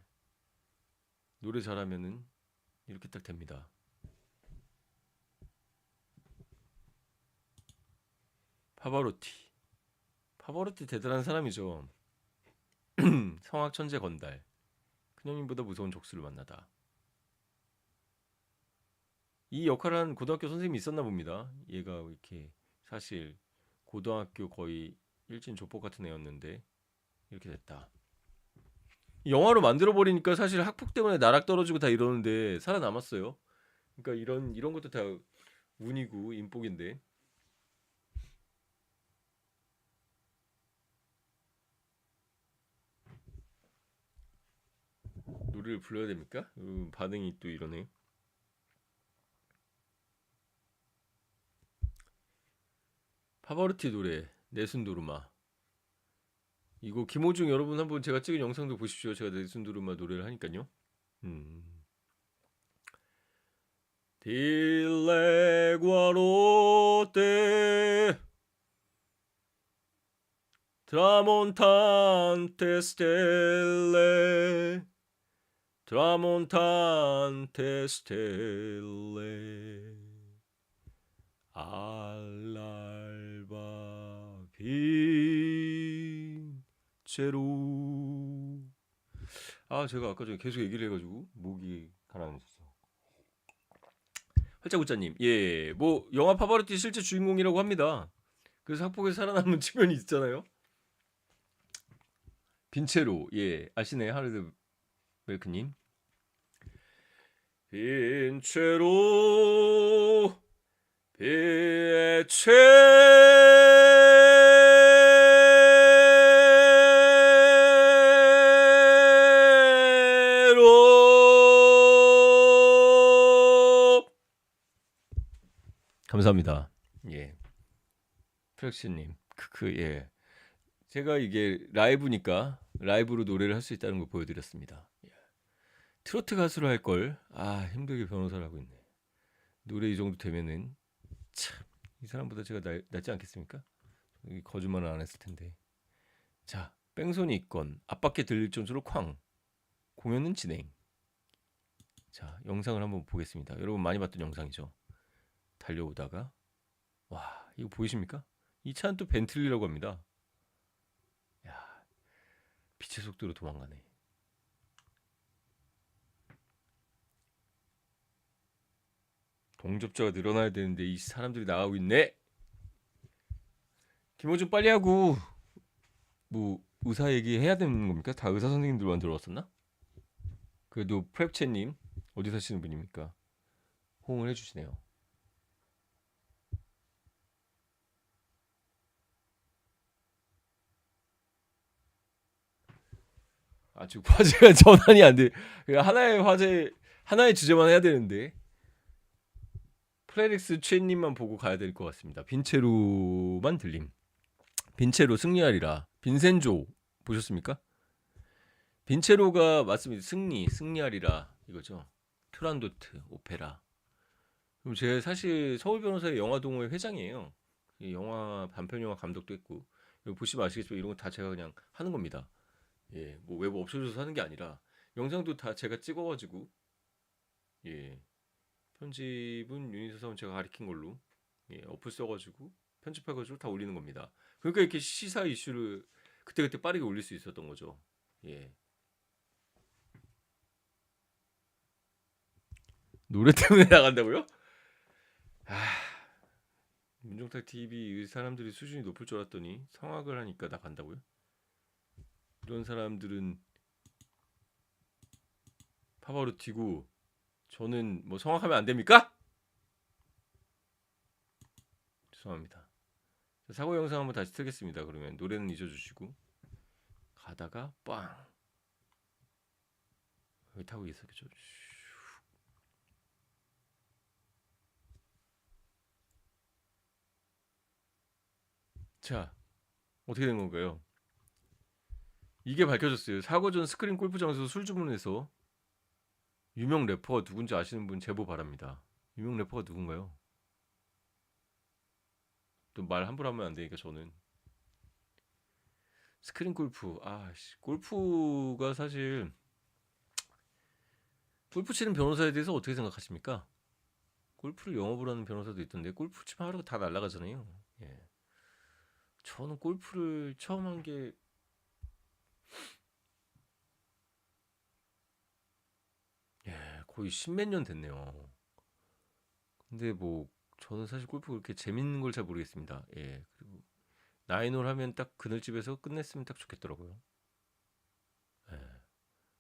노래 잘하면은 이렇게 딱 됩니다. 파바로티. 파바로티 대단한 사람이죠. 성악 천재 건달. 큰형님보다 무서운 족수를 만나다. 이 역할을 한 고등학교 선생님이 있었나 봅니다. 얘가 이렇게 사실 고등학교 거의 일진 조폭 같은 애였는데 이렇게 됐다. 영화로 만들어 버리니까 사실 학폭 때문에 나락 떨어지고 다 이러는데 살아남았어요. 그러니까 이런 것도 다 운이고 인복인데 노래를 불러야 됩니까? 반응이 또 이러네. 파바로티 노래 네순도르마. 이거 김호중 여러분 한번 제가 찍은 영상도 보십시오. 제가 네순도르마 노래를 하니까요. 딜레과로테 트라몬탄테 스텔레 트라몬탄테 스텔레 알랄바 빈체로. 아 제가 아까 전에 계속 얘기를 해가지고 목이 가라앉았어. 활짝우짜님, 예, 뭐 영화 파바로티 실제 주인공이라고 합니다. 그래서 학폭에서 살아남은 측면이 있잖아요. 빈체로, 예, 아시네 하르드 웰크님. 빈체로 빈체로. 감사합니다. 예, 프렉시님, 예, 제가 이게 라이브니까 라이브로 노래를 할 수 있다는 걸 보여드렸습니다. 예. 트로트 가수를 할 걸, 아 힘들게 변호사를 하고 있네. 노래 이 정도 되면은 참 이 사람보다 제가 낫지 않겠습니까? 거짓말을 안 했을 텐데. 자, 뺑소니 있건 앞밖에 들릴 정도로 쾅 공연은 진행. 자, 영상을 한번 보겠습니다. 여러분 많이 봤던 영상이죠. 달려오다가 와 이거 보이십니까? 이 차는 또 벤틀리라고 합니다. 야, 빛의 속도로 도망가네. 동접자가 늘어나야 되는데 이 사람들이 나가고 있네. 김호준 빨리 하고 뭐 의사 얘기 해야 되는 겁니까? 다 의사 선생님들만 들어왔었나? 그래도 프랩체님 어디 사시는 분입니까? 호응을 해주시네요. 아직 화제가 전환이 안 돼. 하나의 화제, 하나의 주제만 해야 되는데 프레릭스 최님만 보고 가야 될 것 같습니다. 빈체로만 들림. 빈체로 승리하리라. 빈센조 보셨습니까? 빈체로가 맞습니다. 승리하리라 이거죠. 튜란도트 오페라. 그럼 제가 사실 서울 변호사의 영화 동호회 회장이에요. 이 영화 단편 영화 감독도 했고 이거 보시면 아시겠지만 이런 거 다 제가 그냥 하는 겁니다. 예, 뭐 외부 업소에서 하는 게 아니라 영상도 다 제가 찍어가지고 예, 편집은 유니서 사원 제가 가리킨 걸로 예, 어플 써가지고 편집해가지고 다 올리는 겁니다. 그러니까 이렇게 시사 이슈를 그때그때 빠르게 올릴 수 있었던 거죠. 예. 노래 때문에 나간다고요? 아, 문종탁 TV 사람들이 수준이 높을 줄 알았더니 성악을 하니까 나간다고요? 이런 사람들은 파바로티고 저는 뭐 성악하면 안 됩니까? 죄송합니다. 사고 영상 한번 다시 틀겠습니다. 그러면 노래는 잊어주시고 가다가 빵 여기 타고 있었겠죠. 자 어떻게 된 건가요? 이게 밝혀졌어요. 사고 전 스크린 골프장에서 술 주문해서 유명 래퍼가 누군지 아시는 분 제보 바랍니다. 유명 래퍼가 누군가요? 또 말 함부로 하면 안 되니까 저는 스크린 골프 골프가 사실 골프 치는 변호사에 대해서 어떻게 생각하십니까? 골프를 영업을 하는 변호사도 있던데 골프 치면 하루가 다 날아가잖아요. 예. 저는 골프를 처음 한 게 거의 십몇 년 됐네요. 근데 뭐 저는 사실 골프 그렇게 재밌는 걸 잘 모르겠습니다. 예. 그리고 나인홀 하면 딱 그늘집에서 끝냈으면 딱 좋겠더라고요. 예.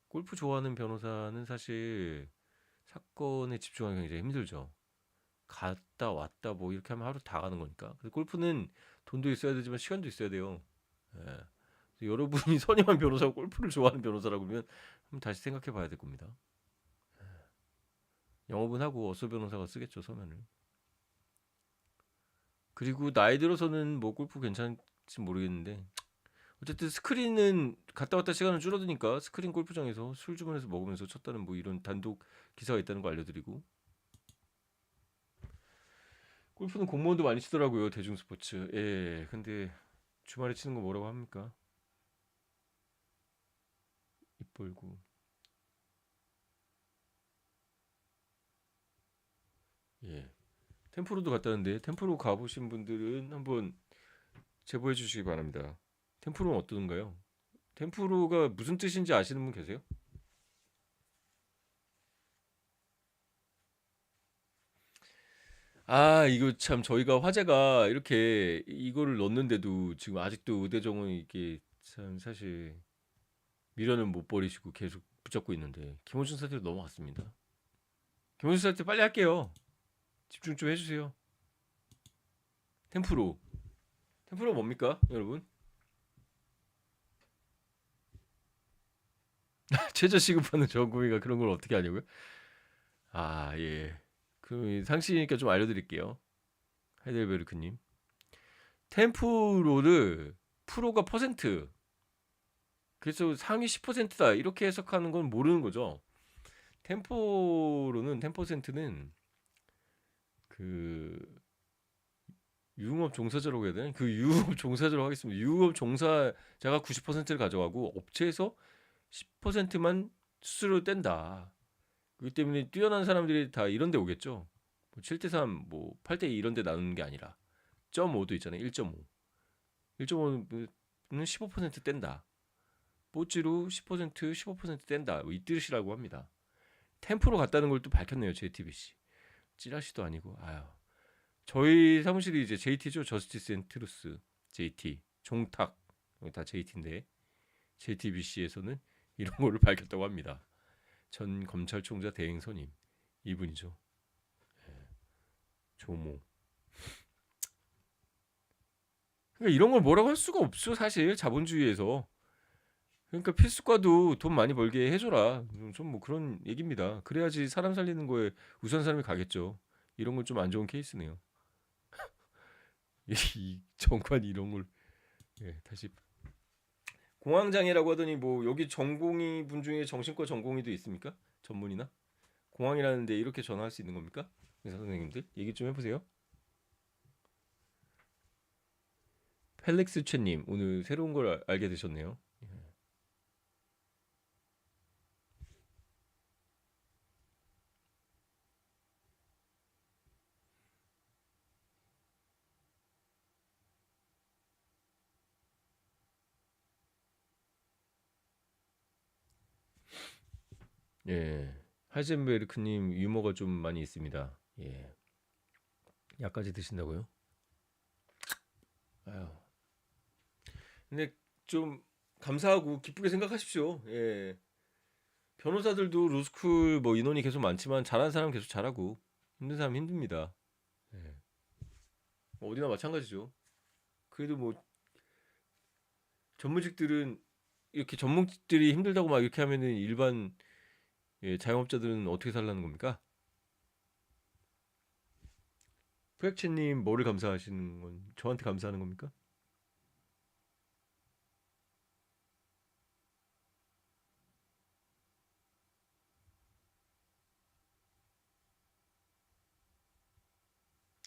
골프 좋아하는 변호사는 사실 사건에 집중하기 굉장히 힘들죠. 갔다 왔다 뭐 이렇게 하면 하루 다 가는 거니까. 근데 골프는 돈도 있어야 되지만 시간도 있어야 돼요. 예. 여러분이 선임한 변호사가 골프를 좋아하는 변호사라고 그러면 한번 다시 생각해 봐야 될 겁니다. 영업은 하고 어서 변호사가 쓰겠죠, 서면을. 그리고 나이 들어서는 뭐 골프 괜찮지 모르겠는데 어쨌든 스크린은 갔다 왔다 시간은 줄어드니까 스크린 골프장에서 술 주문해서 먹으면서 쳤다는 뭐 이런 단독 기사가 있다는 거 알려드리고 골프는 공무원도 많이 치더라고요 대중 스포츠. 예, 근데 주말에 치는 거 뭐라고 합니까? 입 벌고. 예. 템프로도 갔다는데 템프로 가보신 분들은 한번 제보해 주시기 바랍니다. 템프로는 어떤가요? 템프로가 무슨 뜻인지 아시는 분 계세요? 이거 참 저희가 화제가 이렇게 이거를 넣는데도 지금 아직도 의대정원 이게 참 사실 미련을 못 버리시고 계속 붙잡고 있는데 김호준 사태로 넘어갔습니다. 김호준 사태 빨리 할게요. 집중 좀 해주세요. 템프로. 템프로 뭡니까, 여러분? 최저 시급하는 전구미가 그런 걸 어떻게 하냐고요? 예. 그럼 상식이니까 좀 알려드릴게요. 하이델베르크님. 템프로를 프로가 퍼센트. 그래서 상위 10%다 이렇게 해석하는 건 모르는 거죠. 템포로는 10%는 그 유흥업 종사자라고 해야 되나? 그 유흥업 종사자로 하겠습니다. 유흥업 종사자가 90%를 가져가고 업체에서 10%만 수수료 뗀다. 그렇기 때문에 뛰어난 사람들이 다 이런 데 오겠죠. 뭐 7대3, 뭐 8대2 이런 데 나누는 게 아니라 0.5도 있잖아요. 1.5. 1.5는 15% 뗀다. 뽀찌로 10% 15% 뗀다 뭐 이 뜻이라고 합니다. 템포로 갔다는 걸 또 밝혔네요. JTBC 찌라시도 아니고 아유 저희 사무실이 이제 JT죠. 저스티스 앤 트루스 JT 종탁 여기 다 JT인데 JTBC에서는 이런 거를 밝혔다고 합니다. 전 검찰총장 대행 선임 이분이죠. 조모. 그러니까 이런 걸 뭐라고 할 수가 없어 사실 자본주의에서. 그러니까 필수과도 돈 많이 벌게 해줘라. 좀 뭐 그런 얘기입니다. 그래야지 사람 살리는 거에 우선 사람이 가겠죠. 이런 건 좀 안 좋은 케이스네요. 이 정관이 이런 걸 다시 공황장애라고 하더니 뭐 여기 전공의 분 중에 정신과 전공의도 있습니까? 전문이나 공황이라는데 이렇게 전화할 수 있는 겁니까? 의사 선생님들 얘기 좀 해보세요. 펠릭스 최님 오늘 새로운 걸 알게 되셨네요. 예, 하이젠베르크님 유머가 좀 많이 있습니다. 예, 약까지 드신다고요? 아유, 근데 좀 감사하고 기쁘게 생각하십시오. 예, 변호사들도 로스쿨 뭐 인원이 계속 많지만 잘하는 사람 계속 잘하고 힘든 사람 힘듭니다. 예, 뭐 어디나 마찬가지죠. 그래도 뭐 전문직들은 이렇게 전문직들이 힘들다고 막 이렇게 하면은 일반 자영업자들은 어떻게 살라는 겁니까? 프렉치님 뭐를 감사하시는 건 저한테 감사하는 겁니까?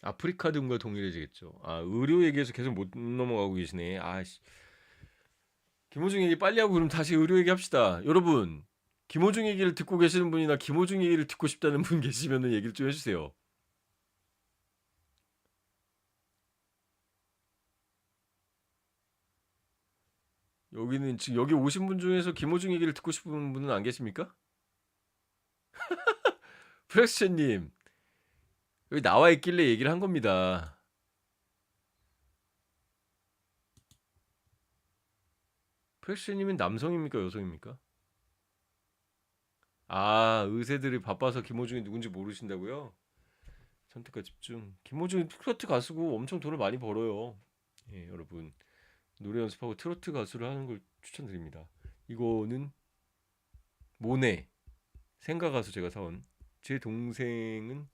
아프리카 등과 동일해지겠죠. 아 의료 얘기에서 계속 못 넘어가고 계시네. 아씨 김호중 얘기 빨리 하고 그럼 다시 의료 얘기 합시다. 여러분 김호중 얘기를 듣고 계시는 분이나 김호중 얘기를 듣고 싶다는 분 계시면은 얘기를 좀 해주세요. 여기는 지금 여기 오신 분 중에서 김호중 얘기를 듣고 싶은 분은 안 계십니까? 프렉스님 여기 나와 있길래 얘기를 한 겁니다. 프렉스님은 남성입니까 여성입니까? 아 의사들이 바빠서 김호중이 누군지 모르신다고요? 선택과 집중. 김호중이 트로트 가수고 엄청 돈을 많이 벌어요. 예, 여러분 노래 연습하고 트로트 가수를 하는 걸 추천드립니다. 이거는 모네 생가 가수 제가 사온 제 동생은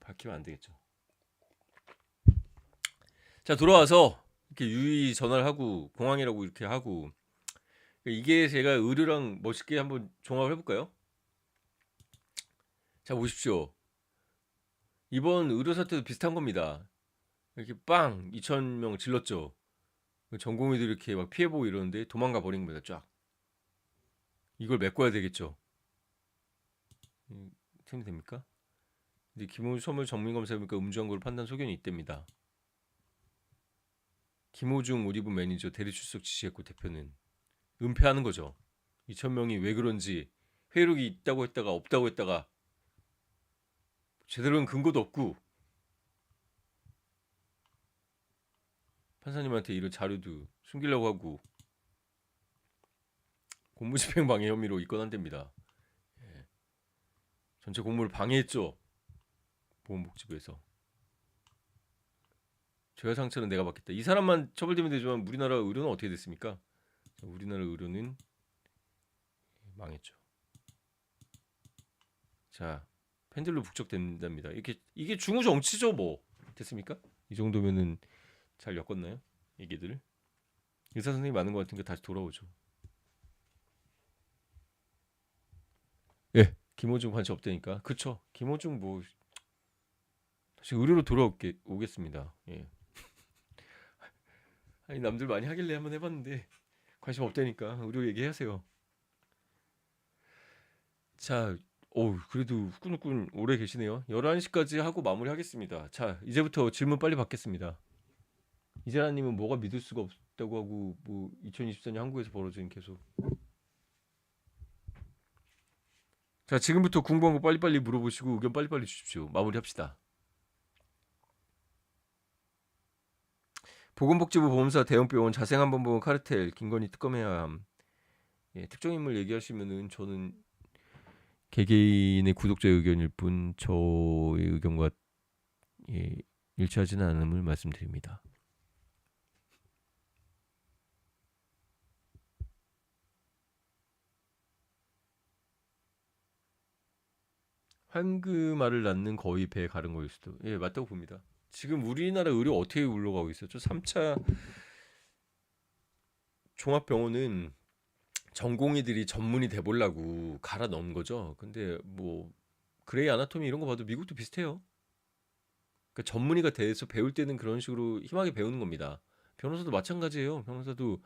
밝히면 안 되겠죠. 자 돌아와서 이렇게 유의 전화를 하고 공항이라고 이렇게 하고 이게 제가 의료랑 멋있게 한번 종합을 해볼까요? 자 보십시오. 이번 의료 사태도 비슷한 겁니다. 이렇게 빵 2,000명 질렀죠. 전공의들이 이렇게 막 피해보고 이러는데 도망가 버린 겁니다. 쫙. 이걸 메꿔야 되겠죠. 생각 됩니까? 근데 김호중 선물 정밀검사해보니까 음주한 걸로 판단 소견이 있답니다. 김호중 우리부 매니저 대리 출석 지시했고 대표는 은폐하는 거죠. 2,000명이 왜 그런지 회의록이 있다고 했다가 없다고 했다가 제대로 된 근거도 없고 판사님한테 이런 자료도 숨기려고 하고 공무집행 방해 혐의로 입건한답니다. 예. 전체 공무를 방해했죠. 보건복지부에서. 죄와 상처는 내가 받겠다. 이 사람만 처벌되면 되지만 우리나라 의료는 어떻게 됐습니까? 우리나라 의료는 망했죠. 자, 팬들로 북적된답니다. 이게 중후 정치죠, 뭐 됐습니까? 이 정도면은 잘 엮었나요? 얘기들. 의사 선생님이 많은 것 같으니까 다시 돌아오죠. 예, 김호중 관심 없다니까. 그쵸? 김호중 뭐 다시 의료로 돌아오겠습니다. 예. 아니 남들 많이 하길래 한번 해봤는데 관심 없다니까 의료 얘기하세요. 자, 그래도 후끈후끈 오래 계시네요. 11시까지 하고 마무리하겠습니다. 자, 이제부터 질문 빨리 받겠습니다. 이재라님은 뭐가 믿을 수가 있다고 하고 뭐 2024년 한국에서 벌어진 계속. 자, 지금부터 궁금한 거 빨리빨리 물어보시고 의견 빨리빨리 주십시오. 마무리합시다. 보건복지부 보험사 대형병원 자생한번보험 카르텔 김건희 특검해야 함. 예, 특정 인물 얘기하시면은 저는 개개인의 구독자 의견일 뿐 저의 의견과 예, 일치하지는 않음을 말씀드립니다. 황금알을 낳는 거의 배 가른 거일 수도. 예, 맞다고 봅니다. 지금 우리나라 의료 어떻게 굴러가고 있었죠? 3차 종합병원은 전공의들이 전문의 돼보려고 갈아 넣은 거죠. 근데 뭐 그레이 아나토미 이런 거 봐도 미국도 비슷해요. 그러니까 전문의가 돼서 배울 때는 그런 식으로 힘하게 배우는 겁니다. 변호사도 마찬가지예요. 변호사도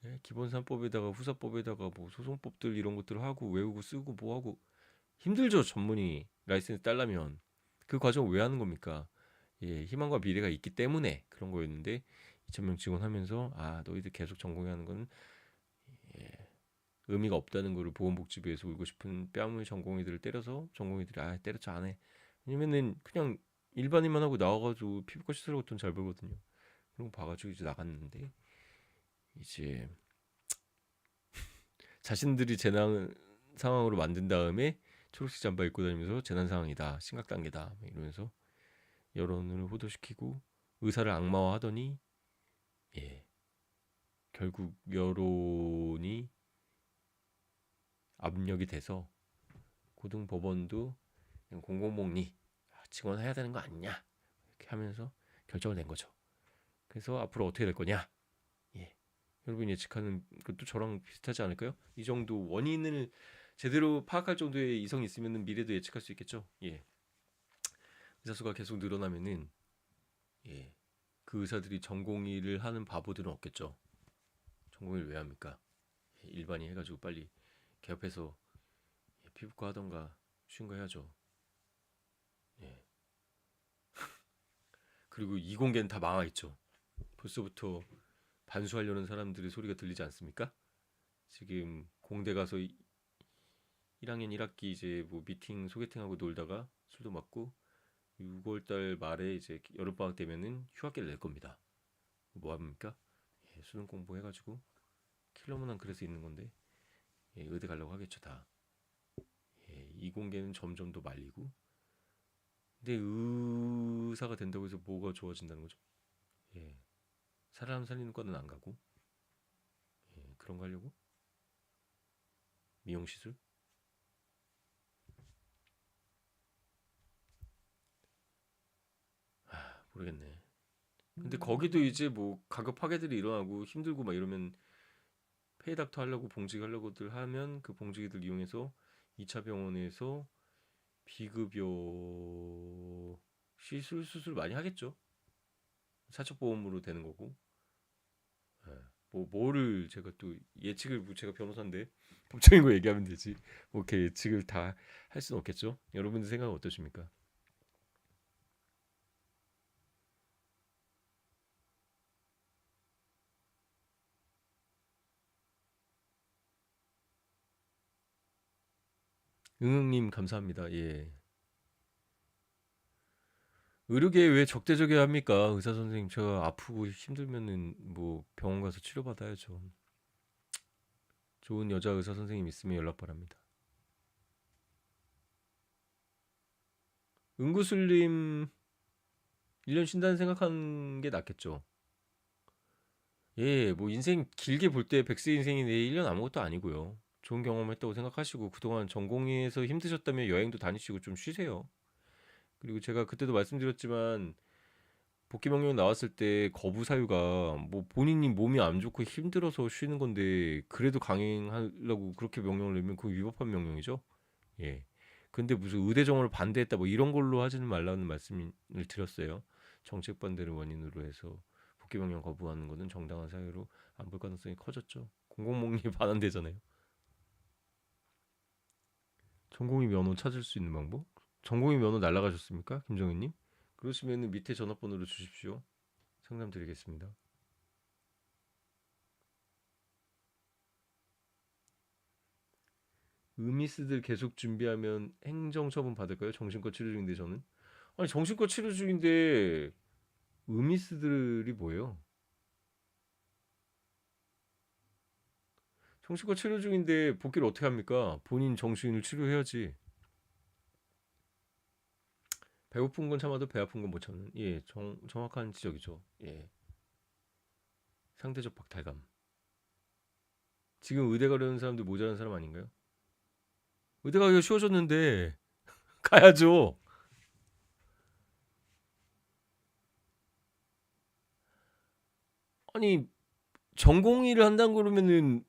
예, 기본산법에다가 후사법에다가 뭐 소송법들 이런 것들을 하고 외우고 쓰고 뭐 하고 힘들죠. 전문의 라이센스 따려면 그 과정 왜 하는 겁니까? 예, 희망과 미래가 있기 때문에 그런 거였는데 2,000명 지원하면서 아 너희들 계속 전공하는 건 예, 의미가 없다는 거를 보건복지부에서 울고 싶은 뺨을 전공의들을 때려서 전공의들이 아 때렸죠 안 해. 왜냐면은 그냥 일반인만 하고 나와가지고 피부과 시술하고 돈 잘 벌거든요. 그런 거 봐가지고 이제 나갔는데 이제 자신들이 재난 상황으로 만든 다음에 초록색 잠바 입고 다니면서 재난 상황이다 심각 단계다 이러면서 여론을 호도시키고 의사를 악마화하더니 예 결국 여론이 압력이 돼서 고등법원도 공공복리 증언해야 되는 거 아니냐 이렇게 하면서 결정을 낸 거죠. 그래서 앞으로 어떻게 될 거냐? 예. 여러분이 예측하는 것도 저랑 비슷하지 않을까요? 이 정도 원인을 제대로 파악할 정도의 이성이 있으면 미래도 예측할 수 있겠죠. 예. 의사 수가 계속 늘어나면은 예. 그 의사들이 전공의를 하는 바보들은 없겠죠. 전공의를 왜 합니까? 예, 일반인 해가지고 빨리 개업해서 예, 피부과 하던가 쉬운 거 해야죠. 예. 그리고 이공계는 다 망하 있죠. 벌써부터 반수하려는 사람들의 소리가 들리지 않습니까? 지금 공대 가서 1학년 1학기 이제 뭐 미팅 소개팅하고 놀다가 술도 맞고 6월달 말에 이제 여름방학 되면은 휴학기를 낼 겁니다. 뭐 합니까? 예, 수능 공부해가지고 킬러문한 그래서 있는 건데 예, 의대 가려고 하겠죠 다. 예, 이공계는 점점 더 말리고 근데 의사가 된다고 해서 뭐가 좋아진다는 거죠? 예, 사람 살리는 과는 안 가고 예, 그런 거 하려고 미용시술 모르겠네. 근데 거기도 이제 뭐 가격 파괴들이 일어나고 힘들고 막 이러면 페이닥터 하려고 봉직 하려고들 하면 그 봉직이들 이용해서 2차 병원에서 비급여 시술 수술 많이 하겠죠. 사적보험으로 되는 거고. 예. 뭐 뭐를 제가 또 예측을 뭐 제가 변호사인데 법적인 거 얘기하면 되지. 뭐 이렇게 예측을 다 할 수는 없겠죠. 여러분들 생각은 어떠십니까? 응응님 감사합니다. 예. 의료계에 왜 적대적이야 합니까? 의사 선생님 제가 아프고 힘들면은 뭐 병원 가서 치료받아야죠. 좋은 여자 의사 선생님 있으면 연락 바랍니다. 응구슬님 1년 쉰다는 생각하는 게 낫겠죠. 예, 뭐 인생 길게 볼 때 100세 인생인데 1년 아무것도 아니고요. 좋은 경험했다고 생각하시고 그동안 전공에서 힘드셨다면 여행도 다니시고 좀 쉬세요. 그리고 제가 그때도 말씀드렸지만 복귀 명령 나왔을 때 거부 사유가 뭐 본인이 몸이 안 좋고 힘들어서 쉬는 건데 그래도 강행하려고 그렇게 명령을 내면 그거 위법한 명령이죠. 예. 근데 무슨 의대 정원을 반대했다 뭐 이런 걸로 하지는 말라는 말씀을 드렸어요. 정책 반대를 원인으로 해서 복귀 명령 거부하는 것은 정당한 사유로 안 볼 가능성이 커졌죠. 공공복리 반환되잖아요. 전공의 면허 찾을 수 있는 방법? 전공의 면허 날라가셨습니까, 김정희님? 그러시면 밑에 전화번호로 주십시오. 상담 드리겠습니다. 의미스들 계속 준비하면 행정처분 받을까요? 정신과 치료 중인데 저는. 아니 정신과 치료 중인데 의미스들이 뭐예요? 정신과 치료 중인데 복귀를 어떻게 합니까? 본인 정신을 치료해야지. 배고픈 건 참아도 배 아픈 건 못 참는. 예, 정확한 지적이죠. 예, 상대적 박탈감. 지금 의대 가려는 사람들 모자란 사람 아닌가요? 의대 가기가 쉬워졌는데 가야죠. 아니 전공의를 한다는 그러면은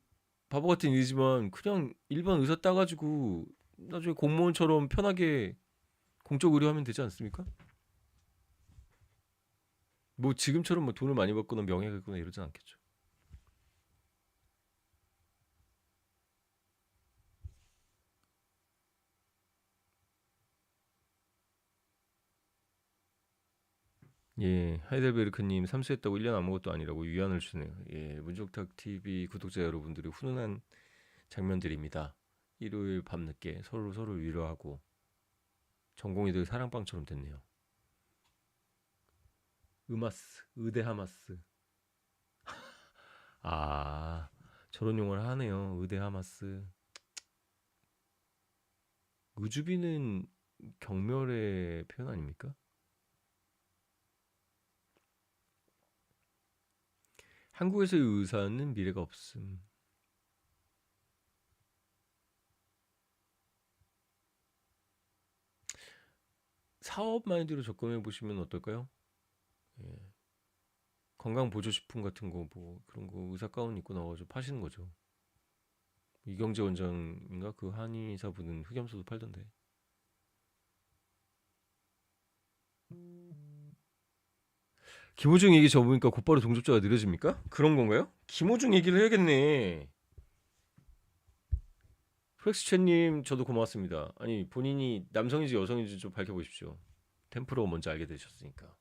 바보 같은 일이지만 그냥 일반 의사 따가지고 나중에 공무원처럼 편하게 공적 의료하면 되지 않습니까? 뭐 지금처럼 뭐 돈을 많이 받거나 명예가 있거나 이러진 않겠죠. 예, 하이델베르크님 삼수했다고 1년 아무것도 아니라고 위안을 주네요. 예, 문종탁 TV 구독자 여러분들의 훈훈한 장면들입니다. 일요일 밤늦게 서로 위로하고 전공의들 사랑방처럼 됐네요. 으마스, 의대 하마스. 아, 저런 용어를 하네요. 의대 하마스. 의주비는 경멸의 표현 아닙니까? 한국에서의 의사는 미래가 없음. 사업 마인드로 접근해 보시면 어떨까요? 예. 건강 보조식품 같은 거 뭐 그런 거 의사 가운 입고 나와가지고 파시는 거죠. 이경재 원장인가 그 한의사분은 흑염소도 팔던데. 김호중 얘기 접으니까 곧바로 동접자가 느려집니까? 그런 건가요? 김호중 얘기를 해야겠네. 프렉스첸님 저도 고맙습니다. 아니 본인이 남성인지 여성인지 좀 밝혀보십시오. 템프로 먼저 알게 되셨으니까.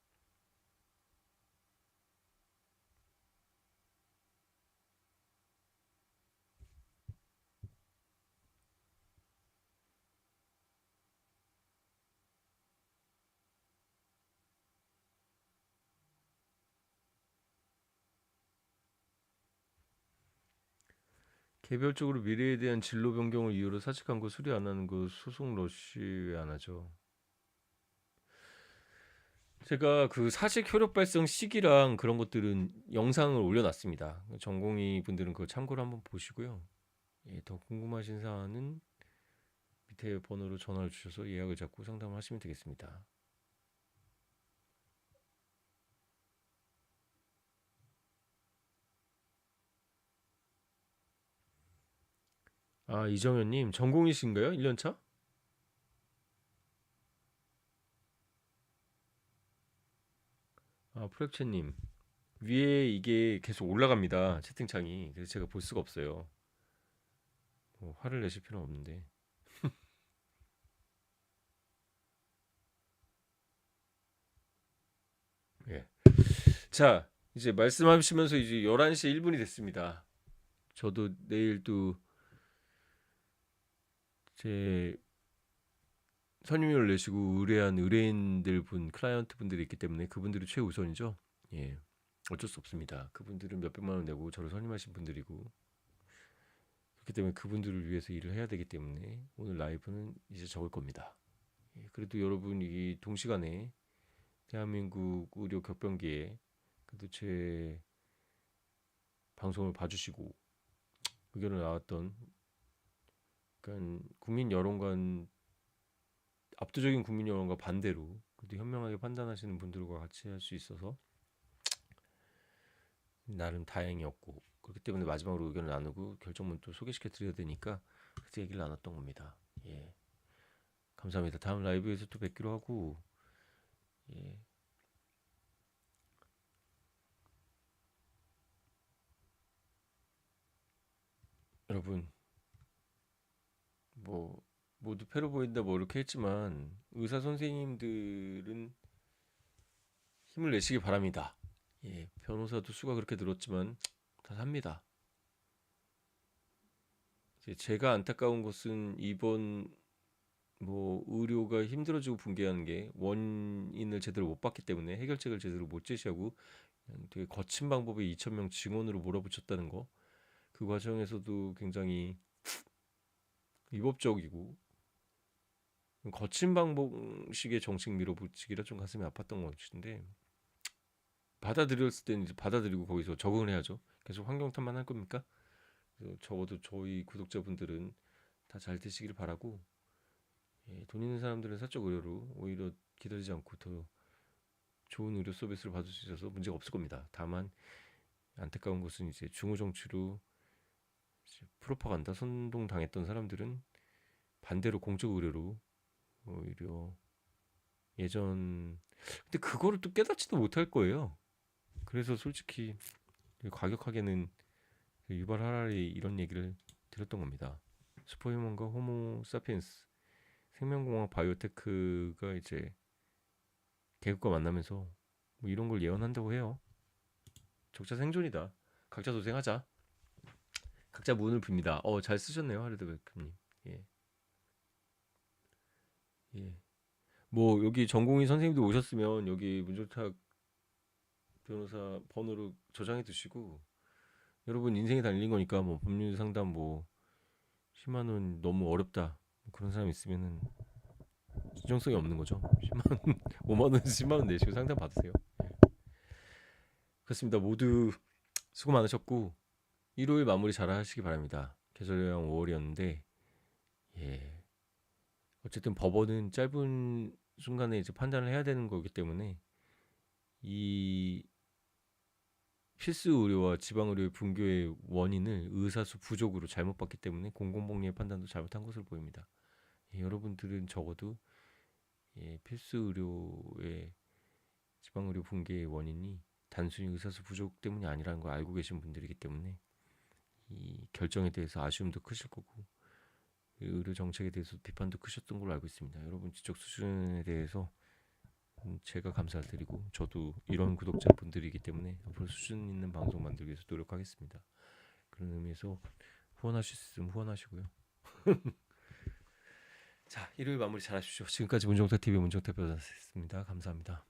개별적으로 미래에 대한 진로 변경을 이유로 사직 광고 수리 안 하는 거 소송 러쉬 왜 안 하죠? 제가 그 사직 효력 발생 시기랑 그런 것들은 영상을 올려놨습니다. 전공의 분들은 그거 참고로 한번 보시고요. 예, 더 궁금하신 사안은 밑에 번호로 전화를 주셔서 예약을 잡고 상담을 하시면 되겠습니다. 아, 이정현님 전공이신가요? 1년차? 아, 프렉체님 위에 이게 계속 올라갑니다. 채팅창이. 그래서 제가 볼 수가 없어요. 뭐 화를 내실 필요는 없는데. 예. 자, 이제 말씀하시면서 이제 11시 1분이 됐습니다. 저도 내일 또 제 선임료를 내시고 의뢰한 의뢰인들 클라이언트 분들이 있기 때문에 그분들이 최우선이죠. 예. 어쩔 수 없습니다. 그분들은 몇백만 원 내고 저를 선임하신 분들이고 그렇기 때문에 그분들을 위해서 일을 해야 되기 때문에 오늘 라이브는 이제 적을 겁니다. 예. 그래도 여러분이 동시간에 대한민국 의료 격변기에 그래도 제 방송을 봐주시고 의견을 나왔던 그러니까 국민 여론과 압도적인 국민 여론과 반대로 그래도 현명하게 판단하시는 분들과 같이 할 수 있어서 나름 다행이었고 그렇기 때문에 마지막으로 의견을 나누고 결정문 또 소개시켜 드려야 되니까 그때 얘기를 나눴던 겁니다. 예, 감사합니다. 다음 라이브에서 또 뵙기로 하고 예, 여러분 뭐 모두 패로 보인다 뭐 이렇게 했지만 의사 선생님들은 힘을 내시기 바랍니다. 예, 변호사도 수가 그렇게 늘었지만 다 삽니다. 이제 제가 안타까운 것은 이번 뭐 의료가 힘들어지고 붕괴하는 게 원인을 제대로 못 봤기 때문에 해결책을 제대로 못 제시하고 그냥 되게 거친 방법에 2천 명 증원으로 몰아붙였다는 거. 그 과정에서도 굉장히 위법적이고 거친 방법식의 정책 밀어붙이기라 좀 가슴이 아팠던 것 같은데 받아들였을 때는 이제 받아들이고 거기서 적응을 해야죠. 계속 환경 탓만 할 겁니까? 그래서 적어도 저희 구독자분들은 다 잘 되시길 바라고 예, 돈 있는 사람들은 사적 의료로 오히려 기다리지 않고 더 좋은 의료 서비스를 받을 수 있어서 문제가 없을 겁니다. 다만 안타까운 것은 이제 중후 정치로 이제 프로파간다 선동 당했던 사람들은 반대로 공적 의료로 오히려 예전 근데 그거를 또 깨닫지도 못할 거예요. 그래서 솔직히 과격하게는 유발 하라리 이런 얘기를 드렸던 겁니다. 슈퍼휴먼과 호모 사피엔스 생명공학 바이오테크가 이제 계급과 만나면서 뭐 이런 걸 예언한다고 해요. 적자 생존이다. 각자 도생하자. 각자 문을 빕니다. 잘 쓰셨네요, 하르드베크님. 예, 예. 뭐 여기 전공의 선생님들 오셨으면 여기 문종탁 변호사 번호로 저장해 두시고 여러분 인생이 달린 거니까 뭐 법률 상담 뭐 10만 원 너무 어렵다 뭐 그런 사람 있으면은 진정성이 없는 거죠. 10만 원, 5만 원, 10만 원 내시고 상담 받으세요. 예. 그렇습니다. 모두 수고 많으셨고 일요일 마무리 잘 하시기 바랍니다. 계절yo양 5월이었는데 예. 어쨌든 법원은 짧은 순간에 이제 판단을 해야 되는 거기 때문에 이 필수 의료와 지방 의료의 분교의 원인을 의사수 부족으로 잘못 봤기 때문에 공공복리의 판단도 잘못한 것으로 보입니다. 예, 여러분들은 적어도 예, 필수 의료의 지방 의료 붕괴의 원인이 단순히 의사수 부족 때문이 아니라는 걸 알고 계신 분들이기 때문에 이 결정에 대해서 아쉬움도 크실 거고 의료 정책에 대해서 비판도 크셨던 걸로 알고 있습니다. 여러분 지적 수준에 대해서 제가 감사드리고 저도 이런 구독자분들이기 때문에 앞으로 수준 있는 방송 만들기 위해서 노력하겠습니다. 그런 의미에서 후원하실 수 있으면 후원하시고요. 자, 일요일 마무리 잘 하십시오. 지금까지 문정탁TV 문정탁 변호사였습니다. 감사합니다.